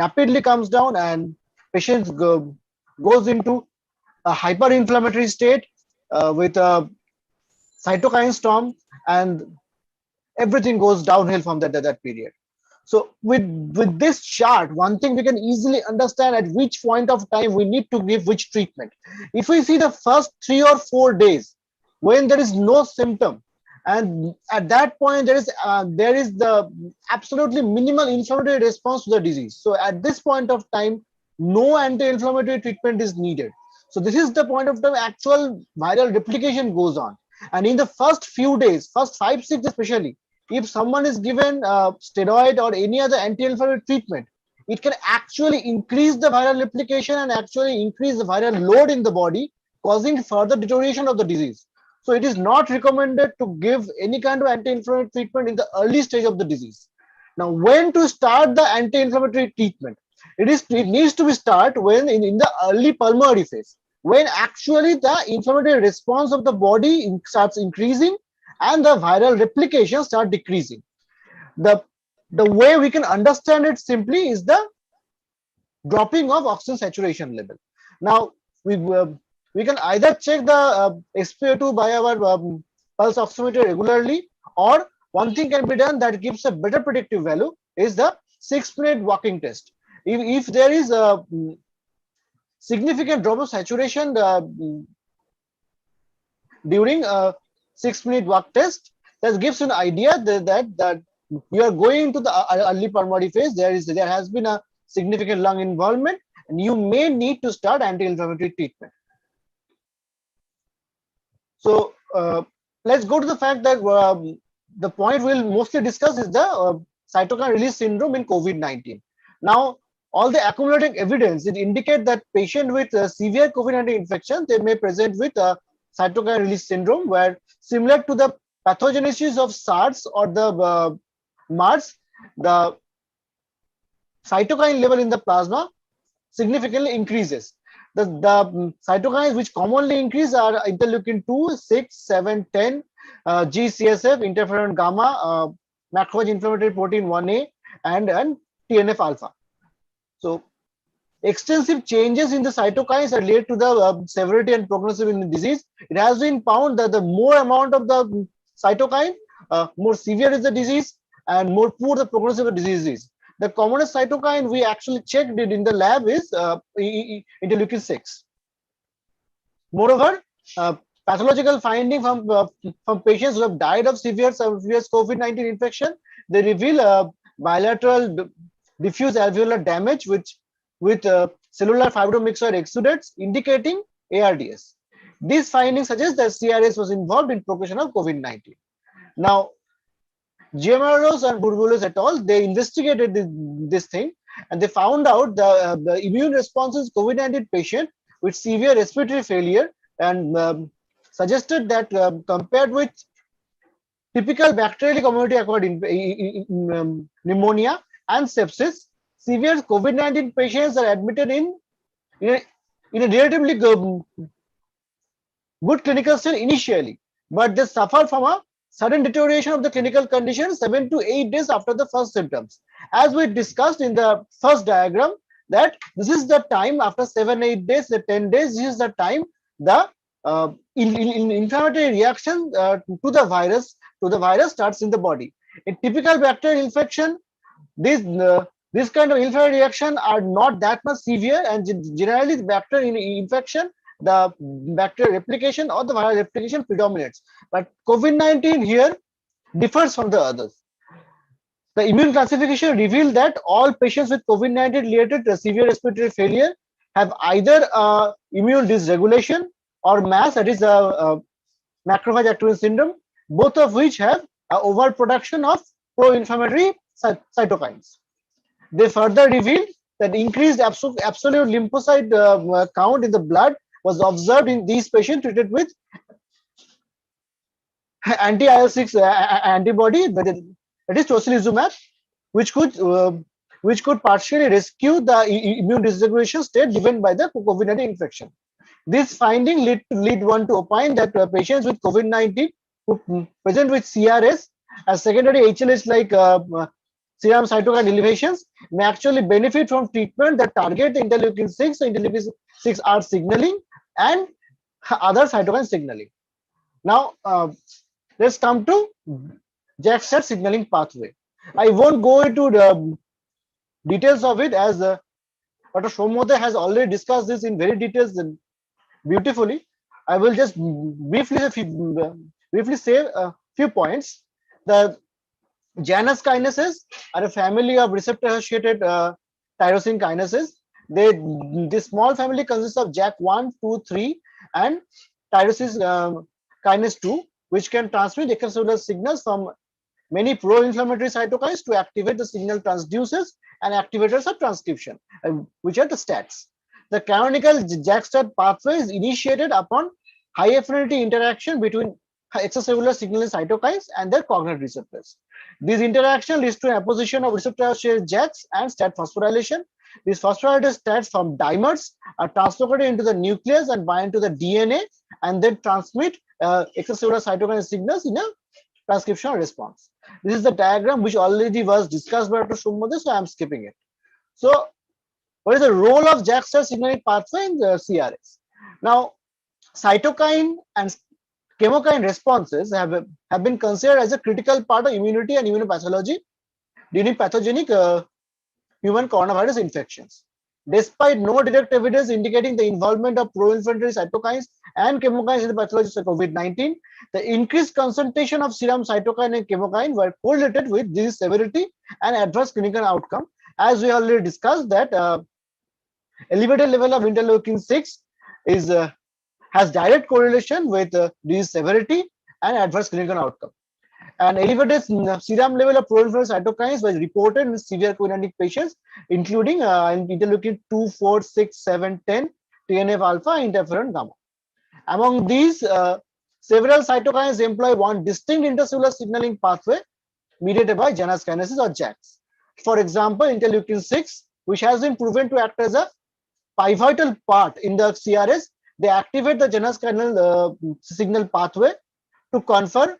rapidly comes down and patients goes into a hyperinflammatory state with a cytokine storm, and everything goes downhill from that period. So with this chart, one thing we can easily understand at which point of time we need to give which treatment. If we see the first 3 or 4 days when there is no symptom, and at that point there is the absolutely minimal inflammatory response to the disease. So at this point of time, no anti-inflammatory treatment is needed. So this is the point of time actual viral replication goes on. And in the first few days, first 5-6 especially, if someone is given steroid or any other anti-inflammatory treatment, it can actually increase the viral replication and actually increase the viral load in the body, causing further deterioration of the disease. So it is not recommended to give any kind of anti-inflammatory treatment in the early stage of the disease. Now, when to start the anti-inflammatory treatment? It needs to be start when in the early pulmonary phase, when actually the inflammatory response of the body starts increasing and the viral replication start decreasing. The way we can understand it simply is the dropping of oxygen saturation level. Now, we can either check the SpO2 by our pulse oximeter regularly, or one thing can be done that gives a better predictive value is the 6-minute walking test. If there is a significant drop of saturation during a 6-minute walk test, that gives you an idea that you are going into the early pulmonary phase. There has been a significant lung involvement, and you may need to start anti-inflammatory treatment. So let's go to the fact that the point we'll mostly discuss is the cytokine release syndrome in COVID-19. Now, all the accumulating evidence, it indicates that patient with severe COVID-19 infection, they may present with cytokine release syndrome, where similar to the pathogenesis of SARS or the MERS, the cytokine level in the plasma significantly increases. The cytokines which commonly increase are interleukin 2, 6, 7, 10, GCSF, interferon gamma, macrophage inflammatory protein 1A, and TNF alpha. So extensive changes in the cytokines are related to the severity and prognosis in the disease. It has been found that the more amount of the cytokine, more severe is the disease and more poor the prognosis of the disease is. The commonest cytokine we actually checked it in the lab is interleukin 6. Moreover, pathological finding from patients who have died of severe COVID-19 infection, they reveal bilateral diffuse alveolar damage with cellular fibromyxoid exudates indicating ARDS. These findings suggest that CRS was involved in progression of COVID-19. Now, Giamarros and Bourguelos et al., they investigated this thing, and they found out the immune responses COVID-19 patient with severe respiratory failure, and suggested that compared with typical bacterially community-acquired pneumonia and sepsis, severe COVID-19 patients are admitted in a relatively good clinical state initially, but they suffer from a sudden deterioration of the clinical condition 7 to 8 days after the first symptoms. As we discussed in the first diagram, that this is the time after 7-8 days, the 10 days, this is the time the inflammatory reaction to the virus starts in the body. In typical bacterial infection, this kind of inflammatory reaction are not that much severe, and generally the bacterial infection, the bacterial replication or the viral replication predominates. But COVID-19 here differs from the others. The immune classification revealed that all patients with COVID-19 related severe respiratory failure have either immune dysregulation or MAS, that is macrophage activation syndrome, both of which have overproduction of pro-inflammatory cytokines. They further revealed that increased absolute lymphocyte count in the blood was observed in these patients treated with anti-IL-6 antibody, that is tocilizumab, which could partially rescue the immune dysregulation state given by the COVID-19 infection. This finding lead one to opine that patients with COVID-19 who present with CRS as secondary HLH like serum cytokine elevations may actually benefit from treatment that target the interleukin 6, interleukin 6R signaling and other cytokine signaling. Now, let's come to JAK-STAT signaling pathway. I won't go into the details of it, as Dr. Soumyadeb has already discussed this in very details and beautifully. I will just briefly say a few points. The Janus kinases are a family of receptor-associated tyrosine kinases. This small family consists of JAK1, 2, 3, and tyrosine kinase 2, which can transmit extracellular signals from many pro-inflammatory cytokines to activate the signal transducers and activators of transcription, which are the STATs. The canonical JAK-STAT pathway is initiated upon high affinity interaction between extracellular signaling cytokines and their cognate receptors. This interaction leads to an apposition of receptor-associated JAKs and STAT phosphorylation. These phosphorylated STATs from dimers are translocated into the nucleus and bind to the DNA and then transmit extracellular cytokine signals in a transcriptional response. This is the diagram which already was discussed by Dr. Soumyadeb, so I am skipping it. So, what is the role of JAK-STAT signaling pathway in the CRS? Now, cytokine and chemokine responses have been considered as a critical part of immunity and immunopathology during pathogenic human coronavirus infections. despite no direct evidence indicating the involvement of pro-inflammatory cytokines and chemokines in the pathology of COVID-19, the increased concentration of serum cytokine and chemokine were correlated with disease severity and adverse clinical outcome. As we already discussed that elevated level of interleukin-6 is has direct correlation with disease severity and adverse clinical outcome. And elevated serum level of pro-inflammatory cytokines was reported in severe COVID-19 patients, including interleukin 2, 4, 6, 7, 10, TNF alpha, interferon gamma. Among these, several cytokines employ one distinct intercellular signaling pathway mediated by Janus kinases or JAKs. For example, interleukin 6, which has been proven to act as a pivotal part in the CRS, they activate the Janus kinase signal pathway to confer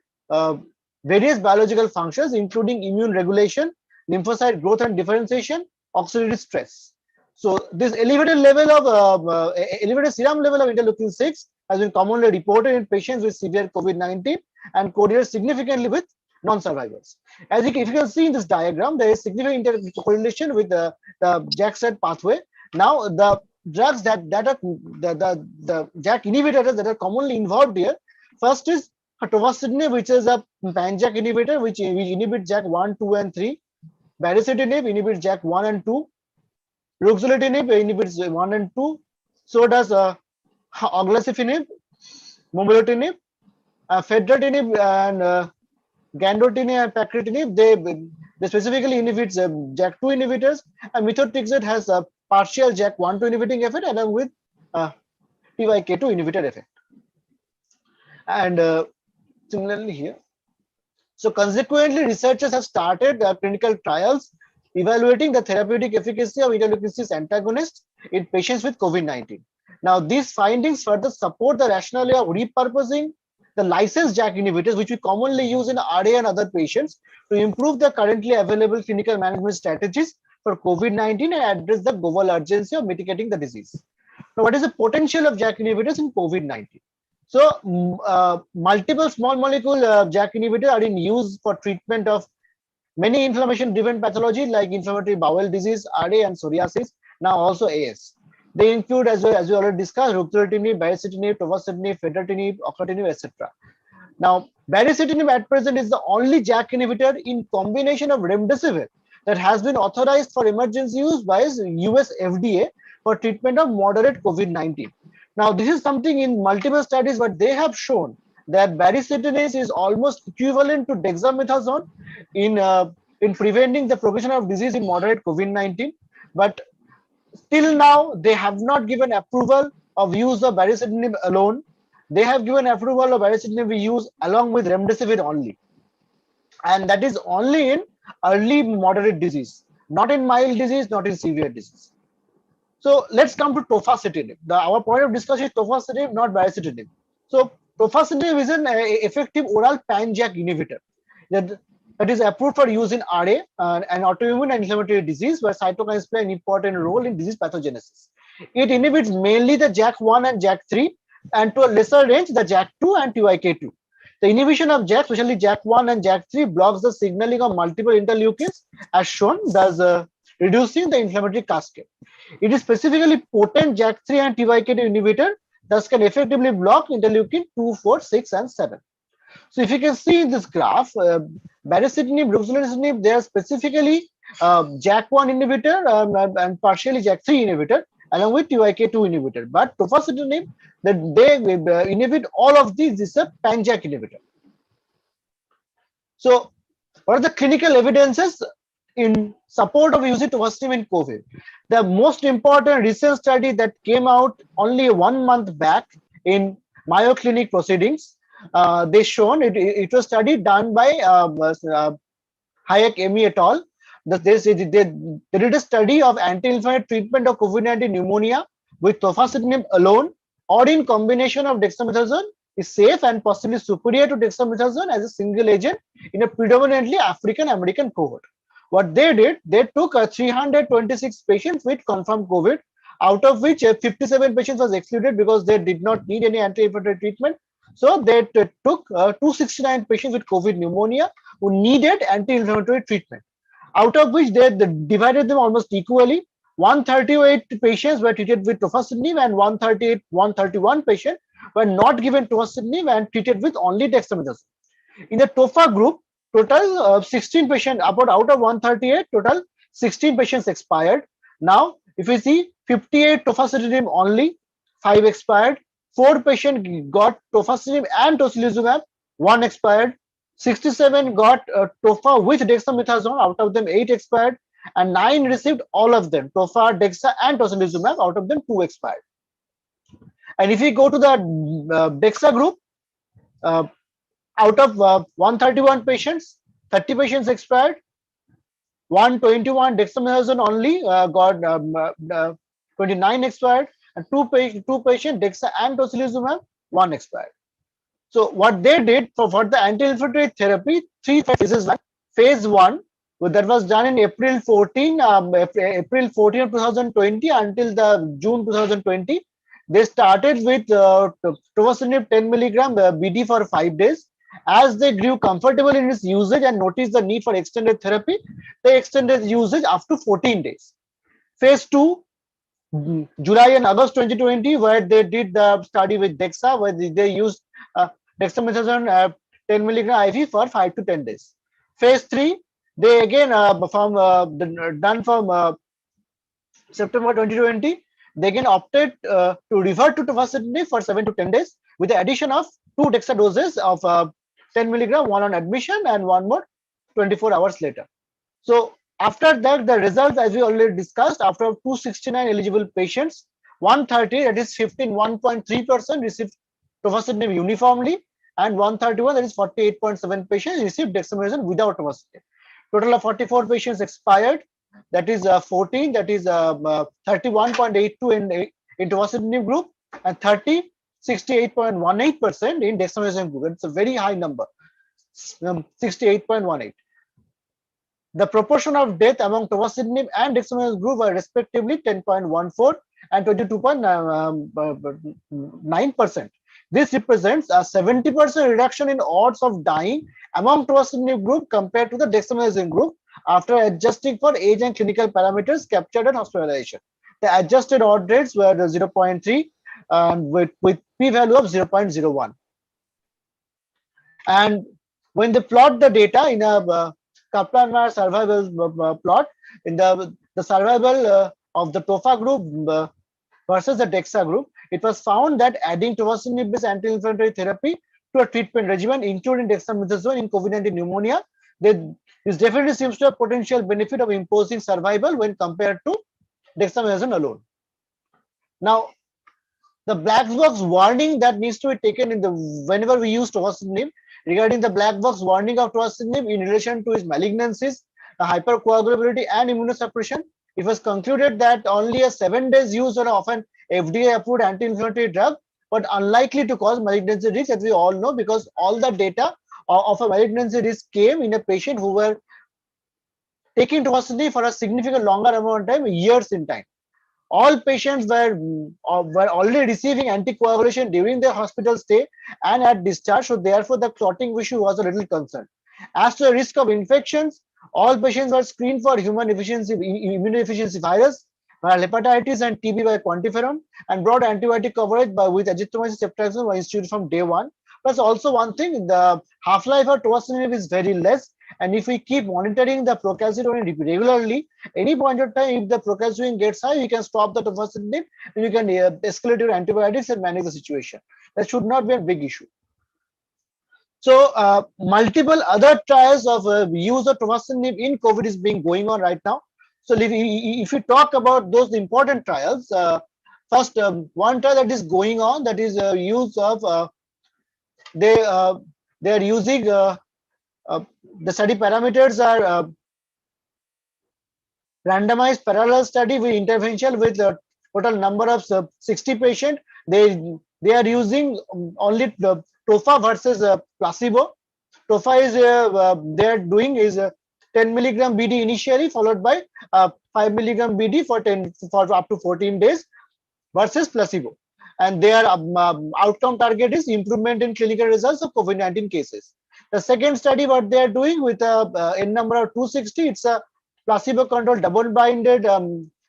various biological functions, including immune regulation, lymphocyte growth and differentiation, oxidative stress. So this elevated level of elevated serum level of interleukin 6 has been commonly reported in patients with severe COVID-19 and correlates significantly with non-survivors. As if you can see in this diagram, there is significant correlation with the JAK-STAT pathway. Now the drugs that are the JAK inhibitors that are commonly involved here, first is tofacitinib, which is a pan-JAK inhibitor which inhibits JAK 1, 2, and 3. Baricitinib inhibits JAK 1 and 2. Ruxolitinib inhibits 1 and 2. So does oglacitinib, momelotinib, fedratinib, and gandotinib and pacritinib. They specifically inhibit JAK2 inhibitors, and methotrexate has a partial JAK1/2 inhibiting effect along with TYK2 inhibitor effect. And similarly here, so consequently, researchers have started clinical trials evaluating the therapeutic efficacy of interleukin-6 antagonists in patients with COVID-19. Now, these findings further support the rationale of repurposing the licensed JAK inhibitors, which we commonly use in RA and other patients, to improve the currently available clinical management strategies for COVID-19 and address the global urgency of mitigating the disease. Now, what is the potential of JAK inhibitors in COVID-19? So, multiple small molecule JAK inhibitors are in use for treatment of many inflammation-driven pathologies like inflammatory bowel disease, RA, and psoriasis. Now also AS. They include, as we already discussed, ruxolitinib, baricitinib, tofacitinib, fedratinib, oclatinib, etc. Now, baricitinib at present is the only JAK inhibitor in combination of remdesivir that has been authorized for emergency use by US FDA for treatment of moderate COVID-19. Now, this is something in multiple studies, but they have shown that baricitinib is almost equivalent to dexamethasone in preventing the progression of disease in moderate COVID-19. But till now, they have not given approval of use of baricitinib alone. They have given approval of baricitinib use along with remdesivir only. And that is only in early moderate disease, not in mild disease, not in severe disease. So let's come to tofacitinib. Our point of discussion is tofacitinib, not baricitinib. So tofacitinib is an effective oral pan-JAK inhibitor that is approved for use in RA, an autoimmune and inflammatory disease where cytokines play an important role in disease pathogenesis. It inhibits mainly the JAK1 and JAK3, and to a lesser range the JAK2 and TYK2. The inhibition of JAK, especially JAK1 and JAK3, blocks the signaling of multiple interleukins, as shown, thus reducing the inflammatory cascade. It is specifically potent JAK3 and TYK2 inhibitor, thus can effectively block interleukin 2, 4, 6, and 7. So if you can see in this graph, baricitinib, ruxolitinib, they are specifically JAK1 inhibitor and partially JAK3 inhibitor along with TYK2 inhibitor. But tofacitinib, they inhibit all of these. This is a pan-JAK inhibitor. So what are the clinical evidences in support of using tofacitinib in COVID? The most important recent study that came out only 1 month back in Mayo Clinic proceedings, they shown it was study done by Hayek Emi et al. They did a study of anti-inflammatory treatment of COVID-19 pneumonia with tofacitinib alone or in combination of dexamethasone is safe and possibly superior to dexamethasone as a single agent in a predominantly African American cohort. What they did, they took 326 patients with confirmed COVID, out of which 57 patients was excluded because they did not need any anti-inflammatory treatment. So they took 269 patients with COVID pneumonia who needed anti-inflammatory treatment, out of which they divided them almost equally. 138 patients were treated with tofacitinib and 131 patients were not given tofacitinib and treated with only dexamethasone. In the TOFA group, total 16 patients, about out of 138, total 16 patients expired. Now, if you see 58 tofacitinib only, 5 expired, 4 patients got tofacitinib and tocilizumab, 1 expired, 67 got tofa with dexamethasone, out of them 8 expired, and 9 received all of them, tofa, dexa and tocilizumab, out of them 2 expired. And if we go to the dexa group, out of 131 patients, 30 patients expired, 121 dexamethasone only got 29 expired, and two patients dexa and tocilizumab, 1 expired. So what they did for the anti-inflammatory therapy, 3 phases. Phase 1, that was done in April 14 of 2020 until the June 2020. They started with tofacitinib 10 milligram BD for 5 days. As they grew comfortable in its usage and noticed the need for extended therapy, they extended usage up to 14 days. Phase 2, July and August 2020, where they did the study with DEXA, where they used dexamethasone 10 milligram IV for 5 to 10 days. Phase 3, they again done from September 2020. They again opted to revert to tofacitinib for 7 to 10 days with the addition of 2 DEXA doses of 10 milligram, one on admission and one more 24 hours later. So after that, the results, as we already discussed, after 269 eligible patients, 130, that is 1.3% received tofacitinib uniformly, and 131, that is 48.7 patients received dexamethasone without tofacitinib. Total of 44 patients expired, that is 14, that is 31.82 in tofacitinib group, and 30, 68.18% in dexamethasone group. It's a very high number, 68.18. The proportion of death among tofacitinib and dexamethasone group were respectively 10.14 and 22.9%. This represents a 70% reduction in odds of dying among tofacitinib group compared to the dexamethasone group after adjusting for age and clinical parameters captured at hospitalization. The adjusted odd rates were 0.3 with p-value of 0.01. And when they plot the data in a Kaplan-Meier survival plot, in the survival of the TOFA group versus the DEXA group, it was found that adding tofacitinib-based anti-inflammatory therapy to a treatment regimen, including dexamethasone in COVID-19 pneumonia, this definitely seems to have potential benefit of imposing survival when compared to dexamethasone alone. Now, the black box warning that needs to be taken in the whenever we use tofacitinib, regarding the black box warning of tofacitinib in relation to its malignancies, hypercoagulability, and immunosuppression, it was concluded that only a 7 days use of an FDA-approved anti-inflammatory drug, but unlikely to cause malignancy risk, as we all know, because all the data of a malignancy risk came in a patient who were taking tofacitinib for a significant longer amount of time, years in time. All patients were already receiving anticoagulation during their hospital stay and at discharge, so therefore the clotting issue was a little concern. As to the risk of infections, all patients were screened for immunodeficiency virus, hepatitis and TB by quantiferon, and broad antibiotic coverage with azithromycin ceftriaxone was instituted from day 1. Plus also one thing, the half-life of tofacitinib is very less, and if we keep monitoring the procalcitonin regularly, any point of time, if the procalcitonin gets high, you can stop the tofacitinib and you can escalate your antibiotics and manage the situation. That should not be a big issue. So multiple other trials of use of tofacitinib in COVID is being going on right now. So if you talk about those important trials, first one trial that is going on, that is use of they are using the study parameters are randomized parallel study with intervention with a total number of 60 patients. They are using only the TOFA versus placebo. TOFA is they are doing is 10 milligram BD initially, followed by 5 milligram BD for up to 14 days versus placebo. And their outcome target is improvement in clinical results of COVID-19 cases. The second study, what they are doing with a n number of 260, it's a placebo-controlled double-blinded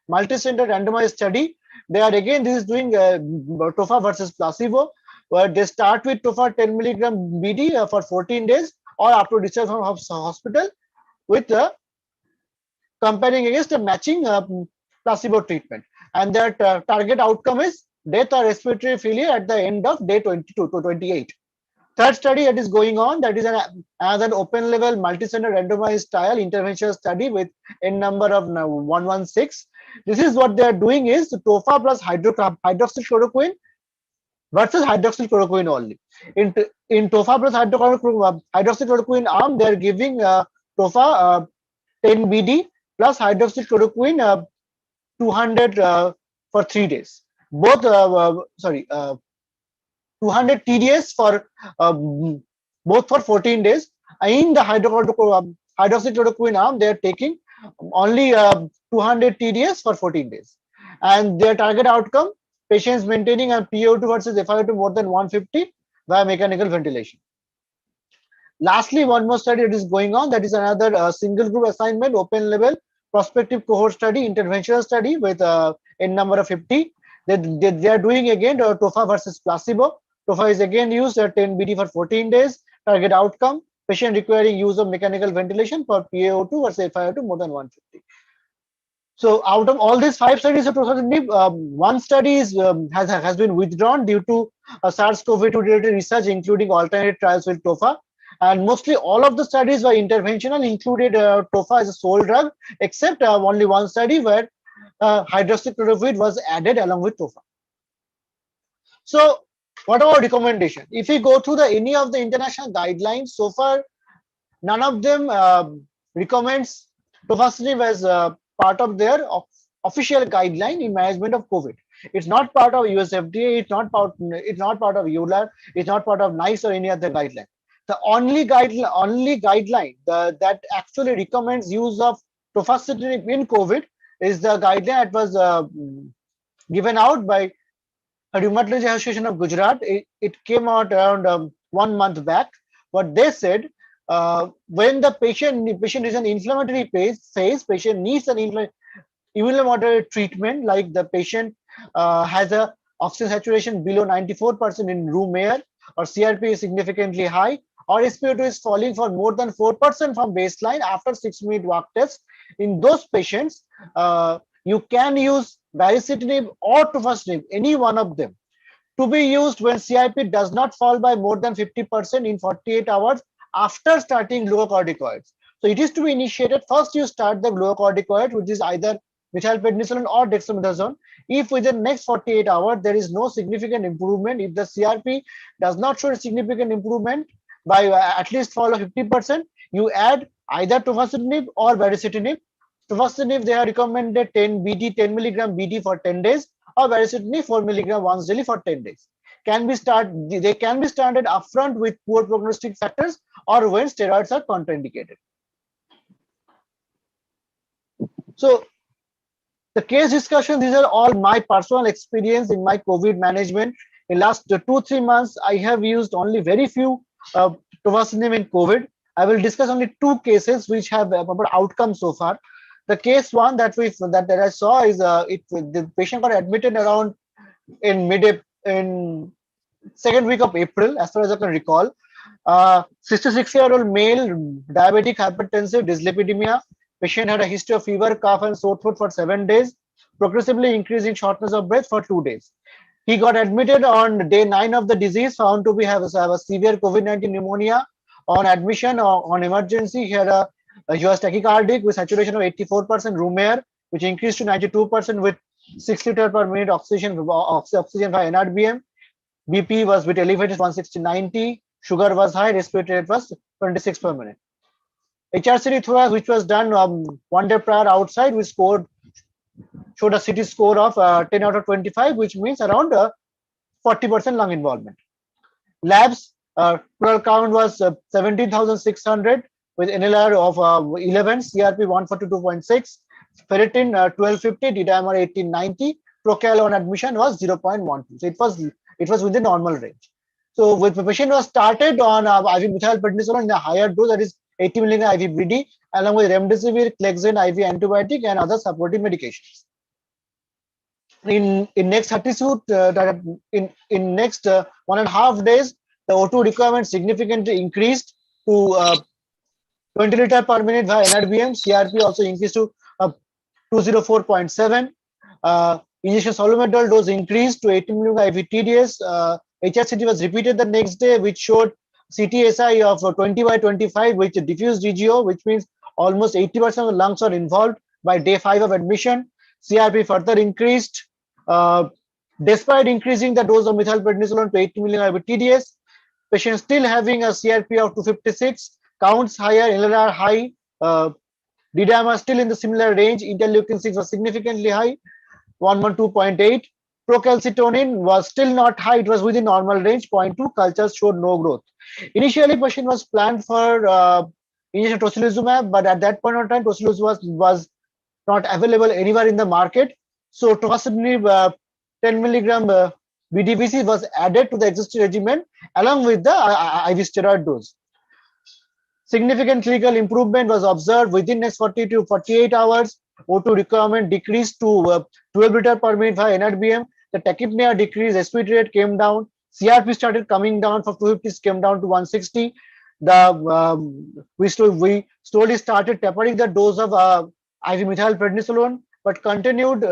multi-center randomized study. They are again, this is doing tofa versus placebo, where they start with tofa 10 milligram BD for 14 days or up to discharge from hospital with comparing against a matching placebo treatment. And their target outcome is death or respiratory failure at the end of day 22 to 28. Third study that is going on, that is another open label multi-center randomized trial intervention study with n number of 116. This is what they are doing is tofa plus hydroxychloroquine versus hydroxychloroquine only. In tofa plus hydroxychloroquine arm, they are giving tofa 10 BD plus hydroxychloroquine 200 for 3 days. Both 200 TDS for both for 14 days. In the hydroxychloroquine arm, they are taking only 200 TDS for 14 days. And their target outcome, patients maintaining a PaO2 versus FiO2 more than 150 via mechanical ventilation. Lastly, one more study that is going on, that is another single group assignment, open label, prospective cohort study, interventional study with n number of 50. They are doing again tofa versus placebo. Tofa is again used at 10 BD for 14 days. Target outcome, patient requiring use of mechanical ventilation for PaO2 versus FiO2 more than 150. So out of all these 5 studies of tofacitinib, one study has been withdrawn due to SARS-CoV-2 related research, including alternate trials with tofa. And mostly all of the studies were interventional, included tofa as a sole drug, except only one study where hydroxychloroquine was added along with tofa. So what about recommendation? If we go through any of the international guidelines, so far none of them recommends tofacitinib as part of their official guideline in management of COVID. It's not part of US FDA, it's not part of EULAR, it's not part of NICE or any other guideline. The only guideline that actually recommends use of tofacitinib in COVID is the guideline that was given out by Rheumatology Association of Gujarat. It came out around 1 month back. What they said, when the patient is an inflammatory phase, patient needs an immunomodulatory treatment, like the patient has a oxygen saturation below 94% in room air, or CRP is significantly high, or SpO2 is falling for more than 4% from baseline after 6-minute walk test. In those patients, you can use baricitinib or tofacitinib, any one of them, to be used when CRP does not fall by more than 50% in 48 hours after starting glucocorticoids. So it is to be initiated. First, you start the glucocorticoid, which is either methylprednisolone or dexamethasone. If within the next 48 hours there is no significant improvement, if the CRP does not show a significant improvement by at least fall of 50%, you add either tofacitinib or baricitinib. Tofacitinib, they are recommended 10 milligram BD for 10 days, or baricitinib 4 milligram once daily for 10 days. They can be started upfront with poor prognostic factors or when steroids are contraindicated. So the case discussion, these are all my personal experience in my COVID management. In last 2-3 months, I have used only very few tofacitinib in COVID. I will discuss only 2 cases which have about outcomes so far. The case one that I saw is the patient got admitted around in second week of April, as far as I can recall. 66-year-old male, diabetic, hypertensive, dyslipidemia. Patient had a history of fever, cough, and sore throat for 7 days, progressively increasing shortness of breath for 2 days. He got admitted on day 9 of the disease, found to have a severe COVID-19 pneumonia. On admission on emergency, he was tachycardic with saturation of 84% room air, which increased to 92% with 6 liters per minute oxygen by NRBM. BP was with elevated 160/90. Sugar was high. Respiratory rate was 26 per minute. HRCT thorax, which was done 1 day prior outside, we showed a CT score of 10 out of 25, which means around 40% lung involvement. Labs, pleural count was 17,600 with NLR of 11, CRP 142.6, ferritin 1250, D-dimer 1890, procal on admission was 0.12. So it was within normal range. So with the patient was started on IV methylprednisolone in a higher dose, that is 80 milligram IV BD, along with remdesivir, Clexane IV antibiotic, and other supportive medications. in next 1.5 days, the O2 requirement significantly increased to 20 liter per minute via NRBM. CRP also increased to 204.7. Injection solumetrol dose increased to 80 mg IV TDS. HRCT was repeated the next day, which showed CTSI of 20/25 with diffuse DGO, which means almost 80% of the lungs are involved by day 5 of admission. CRP further increased. Despite increasing the dose of methylprednisolone to 80 mg IV TDS, patient still having a CRP of 256, counts higher, LRR high, D-dimer still in the similar range, interleukin 6 was significantly high, 112.8. Procalcitonin was still not high, it was within normal range, 0.2, cultures showed no growth. Initially, patient was planned for injection tocilizumab, but at that point of time, tocilizumab was not available anywhere in the market. So tofacitinib 10 milligram BDVC was added to the existing regimen along with the IV steroid dose. Significant clinical improvement was observed within next 40 to 48 hours. O2 requirement decreased to 12 liter per minute via NRBM. The tachypnea decreased, respiratory rate came down. CRP started coming down from 250, came down to 160. We slowly started tapering the dose of IV methylprednisolone, but continued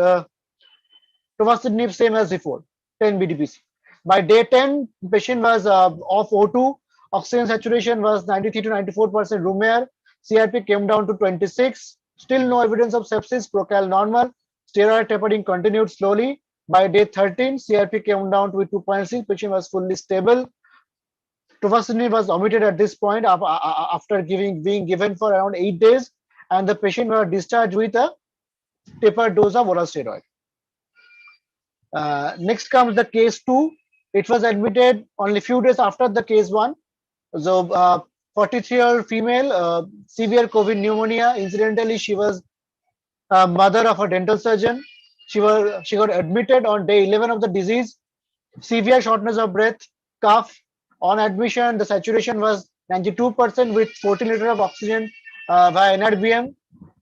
tofacitinib same as before, 10 BDPC. By day 10, patient was off O2. Oxygen saturation was 93 to 94% room air. CRP came down to 26. Still no evidence of sepsis, procal normal. Steroid tapering continued slowly. By day 13, CRP came down to 2.6. Patient was fully stable. Tofacitinib was omitted at this point after being given for around 8 days, and the patient was discharged with a tapered dose of oral steroid. Next comes the case 2. It was admitted only few days after the case 1. So 43-year-old female, severe COVID pneumonia. Incidentally, she was a mother of a dental surgeon. She got admitted on day 11 of the disease. Severe shortness of breath, cough. On admission, the saturation was 92% with 40 liters of oxygen via NRBM.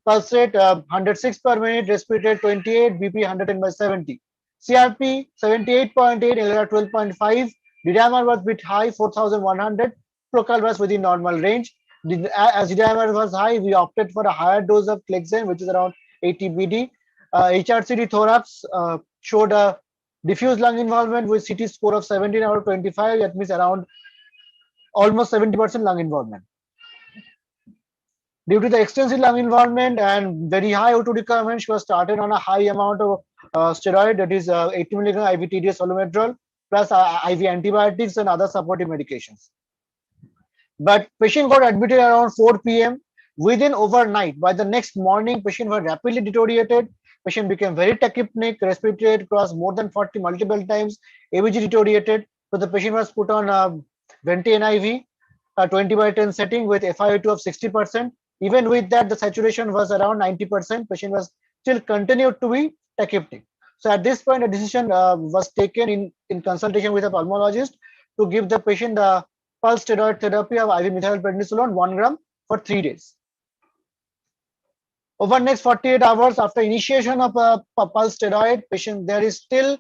Pulse rate 106 per minute, respiratory rate 28, BP 110/70. CRP 78.8, LRR 12.5. D-dimer was bit high, 4,100. Procal was within normal range. As D-dimer was high, we opted for a higher dose of Clexane, which is around 80 BD. HRCT thorax showed a diffuse lung involvement with CT score of 17 out of 25. That means around almost 70% lung involvement. Due to the extensive lung involvement and very high O2 requirement, she was started on a high amount of steroid, that is 80 milligram IV TDS solumetrol plus IV antibiotics and other supportive medications. But patient got admitted around 4 p.m. Within overnight, by the next morning, patient was rapidly deteriorated. Patient became very tachypnic, respiratory rate crossed more than 40 multiple times, ABG deteriorated. So the patient was put on Venti NIV, 20/10 setting with FiO2 of 60%. Even with that, the saturation was around 90%. Patient was still continued to be tachypnic. So at this point, a decision was taken in consultation with a pulmonologist to give the patient the pulse steroid therapy of IV methylprednisolone 1 gram for 3 days. Over next 48 hours after initiation of a pulse steroid, patient there is still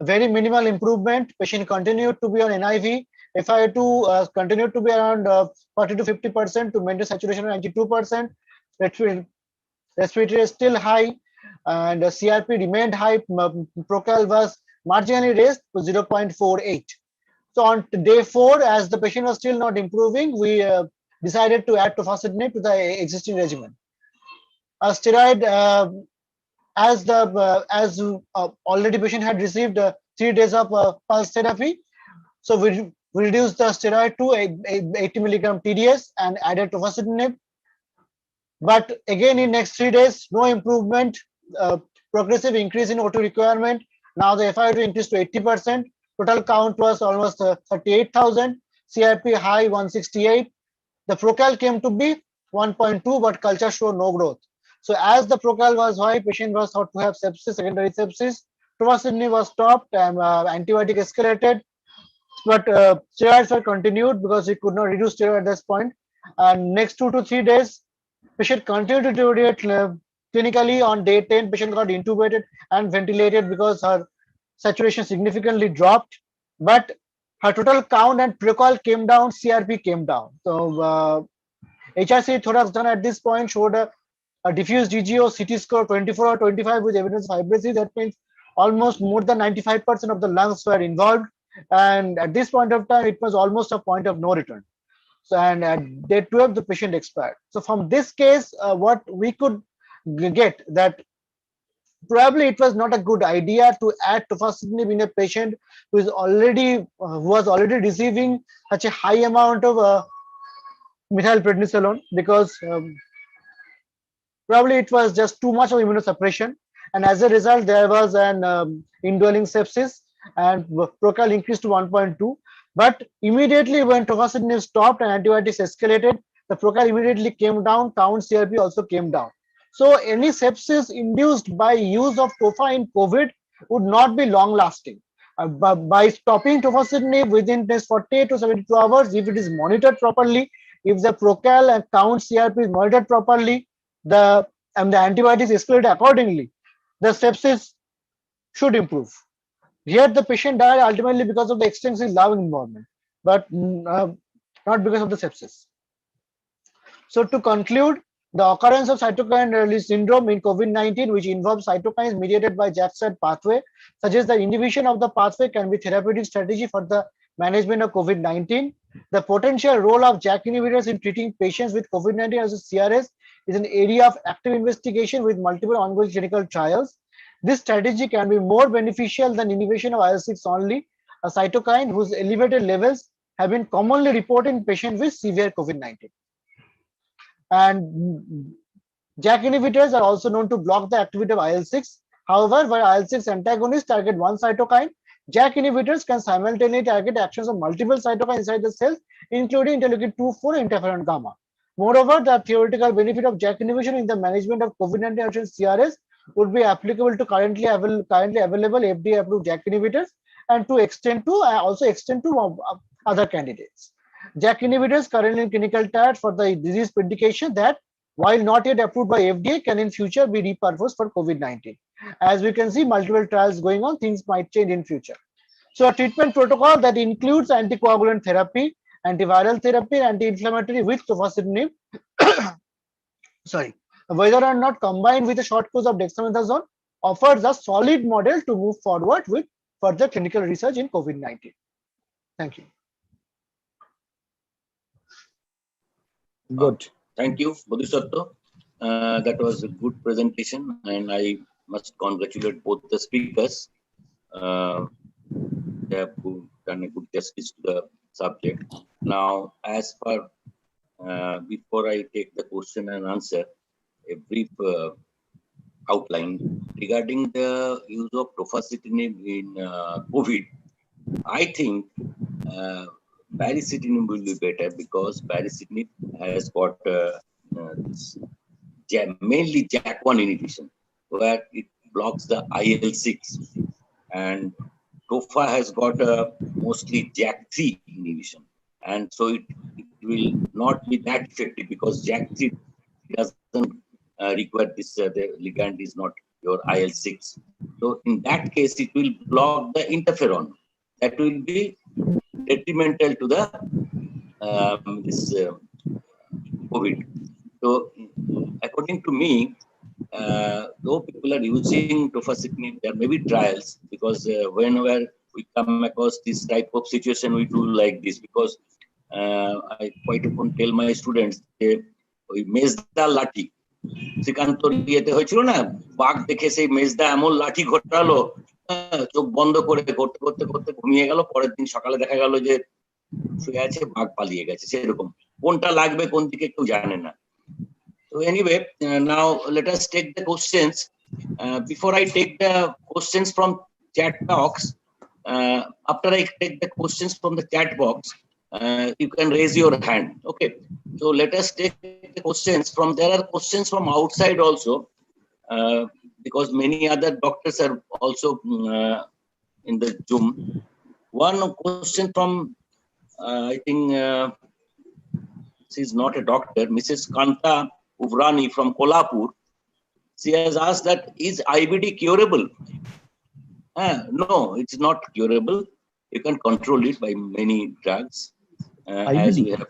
very minimal improvement. Patient continued to be on NIV. FiO2 continued to be around 40 to 50% to maintain saturation of 92%. Respiratory is still high, and CRP remained high. Procal was marginally raised to 0.48. So on day 4, as the patient was still not improving, we decided to add tofacitinib to the existing regimen. A steroid, as already patient had received 3 days of pulse therapy, so we reduced the steroid to 80 milligram TDS and added tofacitinib. But again, in next 3 days, no improvement. Progressive increase in O2 requirement. Now the FiO2 increased to 80%. Total count was almost 38,000. CRP high 168. The procal came to be 1.2, but culture showed no growth. So as the procal was high, patient was thought to have sepsis, secondary sepsis. Tofacitinib was stopped and antibiotic escalated. But steroids were continued because we could not reduce steroid at this point. And next 2 to 3 days, patient continued to deteriorate clinically on day 10, patient got intubated and ventilated because her saturation significantly dropped, but her total count and Procol came down, CRP came doc So HRC thorax done at this point showed a diffuse GGO CT score 24 or 25 with evidence of fibrosis. That means almost more than 95% of the lungs were involved. And at this point of time, it was almost a point of no return. So, and at day 12, the patient expired. So from this case, what we could get that probably it was not a good idea to add tofacitinib in a patient who is already who was already receiving such a high amount of methylprednisolone, because probably it was just too much of immunosuppression, and as a result there was an indwelling sepsis and Procol increased to 1.2. But immediately when tofacitinib stopped and antibiotics escalated, the Procol immediately came down, count CRP also came down. So any sepsis induced by use of tofa in COVID would not be long lasting. By stopping tofacitinib within next 48 to 72 hours, if it is monitored properly, if the Procol and count CRP is monitored properly, the antibiotics escalate accordingly, the sepsis should improve. Here the patient died ultimately because of the extensive lung involvement, but not because of the sepsis. So to conclude, the occurrence of cytokine release syndrome in COVID-19, which involves cytokines mediated by JAK-STAT pathway, suggests that inhibition of the pathway can be therapeutic strategy for the management of COVID-19. The potential role of JAK inhibitors in treating patients with COVID-19 as a CRS is an area of active investigation with multiple ongoing clinical trials. This strategy can be more beneficial than inhibition of IL-6 only, a cytokine whose elevated levels have been commonly reported in patients with severe COVID-19. And JAK inhibitors are also known to block the activity of IL-6. However, while IL-6 antagonists target one cytokine, JAK inhibitors can simultaneously target actions of multiple cytokines inside the cells, including interleukin-2, 4, and interferon gamma. Moreover, the theoretical benefit of JAK inhibition in the management of COVID-19 CRS would be applicable to currently available FDA-approved JAK inhibitors, and to extend to other candidates. JAK inhibitors currently in clinical trials for the disease indication that, while not yet approved by FDA, can in future be repurposed for COVID-19. As we can see, multiple trials going on, things might change in future. So a treatment protocol that includes anticoagulant therapy, antiviral therapy, anti-inflammatory with tofacitinib, whether or not combined with a short course of dexamethasone, offers a solid model to move forward with further clinical research in COVID-19. Thank you. Good. Thank you, Bodhisattva. That was a good presentation, and I must congratulate both the speakers. They have done a good justice to the subject. Now, as per, before I take the question and answer, a brief outline regarding the use of tofacitinib in COVID. I think baricitinib will be better, because baricitinib has got this mainly JAK1 inhibition, where it blocks the IL-6, and tofa has got mostly JAK3 inhibition, and so it will not be that effective, because JAK3 doesn't require this, the ligand is not your IL-6. So in that case, it will block the interferon. That will be detrimental to the COVID. So according to me, though people are using tofacitinib, there may be trials, because whenever we come across this type of situation, we do like this, because I quite often tell my students, ওই মেজদা লাঠি শ্রীকান্তর ইয়েতে হয়েছিল না, বাঘ দেখে সেই মেজদা এমন লাঠি ঘোরালো, চোখ বন্ধ করে করতে করতে করতে ঘুমিয়ে গেল, পরের দিন সকালে দেখা গেল যে শুয়ে আছে, বাঘ পালিয়ে গেছে। সেরকম কোনটা লাগবে কোন দিকে কেউ জানে না। So anyway, now let us take the questions. Before I take the questions from chat box, after I take the questions from the chat box, you can raise your hand. Okay. So let us take the questions from, there are questions from outside also, because many other doctors are also in the Zoom. One question from, I think she's not a doctor, Mrs. Kanta Uvrani from Kolhapur. She has asked that is IBD curable? No, it's not curable. You can control it by many drugs. As we IBD. have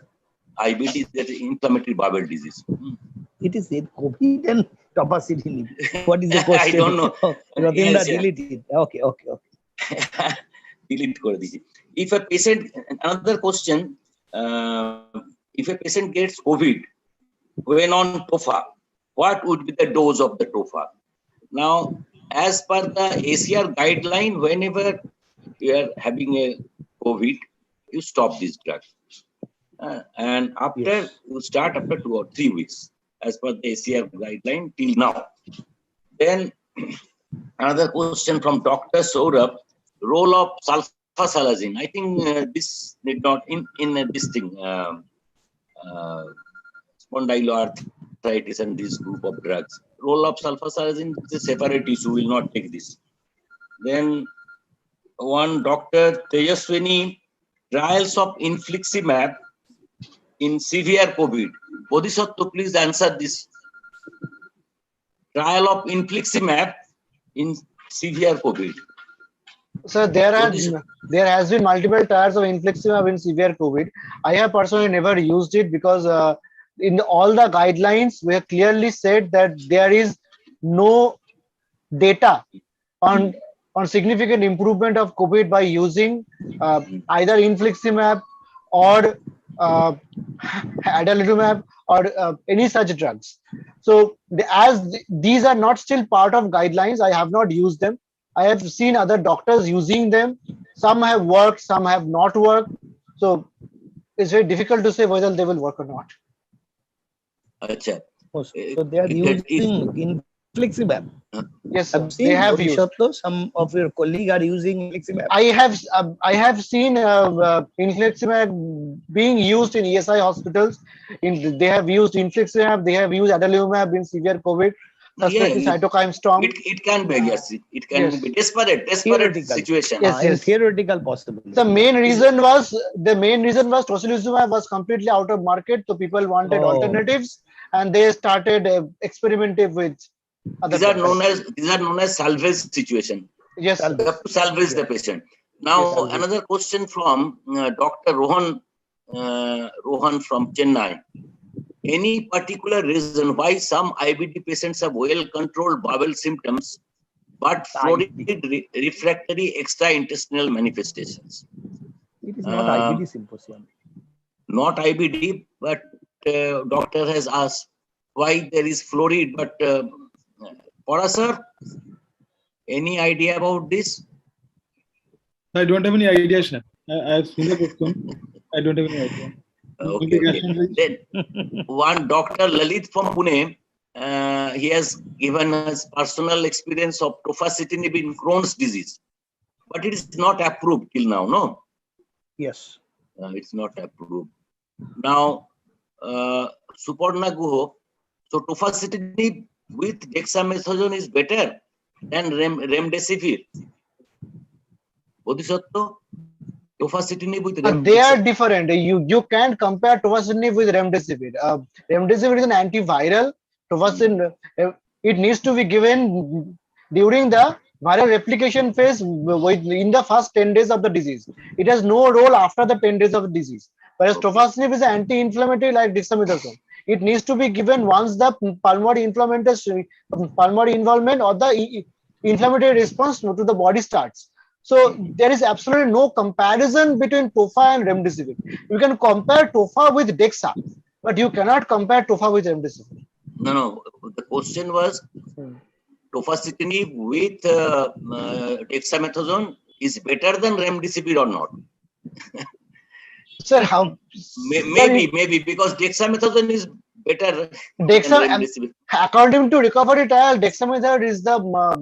IBD, that is inflammatory bowel disease. It is it COVID and tofacitinib. What is the question? I don't know. Ratindra, Yes, yes. delete it. Okay. Delete kore dijiye. If a patient, another question, if a patient gets COVID when on tofa, what would be the dose of the tofa? Now, as per the ACR guideline, whenever you are having a COVID, you stop this drug. And after you start after 2 or 3 weeks, as per the ACR guideline till now. Then another question from Dr. Saurabh, role of sulfasalazine. I think this need not in this thing, spondyloarthritis and this group of drugs. Role of sulfasalazine is a separate issue. We will not take this. Then one Dr. Tejaswini, trials of infliximab in severe COVID. Bodhisattva, please answer this. Trial of infliximab in severe COVID. So there has been multiple trials of infliximab in severe COVID. I have personally never used it because in all the guidelines we have clearly said that there is no data on significant improvement of COVID by using either infliximab or adalimumab or any such drugs. So these are not still part of guidelines, I have not used them. I have seen other doctors using them. Some have worked, some have not worked. So it's very difficult to say whether they will work or not. Achha. So they are using infliximab. Yes, I've they seen have used. Bodhisattva, some of your colleagues are using infliximab. I have seen infliximab being used in ESI hospitals. They have used infliximab. They have used adalimumab in severe COVID. Suspected cytokine storm. It can be, yes. It can be desperate situation. Yes. Theoretical possibility. The main reason was tocilizumab was completely out of market, so people wanted alternatives, and they started experimenting with other. These are known as salvage situation. Yes, you have to salvage the patient. Now another question from Dr. Rohan from Chennai. Any particular reason why some IBD patients have well-controlled bowel symptoms, but florid refractory extra-intestinal manifestations? It is not IBD symposium. Not IBD, but doctor has asked why there is florid. But Para sir, any idea about this? I don't have any idea, sir. I have seen the question. I don't have any idea. Okay. Then one Dr. Lalit from Pune, he has given us personal experience of tofacitinib in Crohn's disease, but it is not approved till now, no? Yes. It's not approved. Now, Suparna Guho, so tofacitinib with dexamethasone is better than remdesivir. Bodhisattva? Tofacitinib with remdesivir. They are different. You can't compare tofacitinib with remdesivir. Remdesivir is an antiviral. Tofacitinib, it needs to be given during the viral replication phase in the first 10 days of the disease. It has no role after the 10 days of the disease. Whereas tofacitinib is an anti-inflammatory like dexamethasone. It needs to be given once the pulmonary involvement or the inflammatory response to the body starts. So there is absolutely no comparison between tofa and remdesivir. You can compare tofa with dexa, but you cannot compare tofa with remdesivir. No. The question was tofacitinib with dexamethasone is better than remdesivir or not? Sir, how? Maybe because dexamethasone is better. According to recovery trial, dexamethasone is the or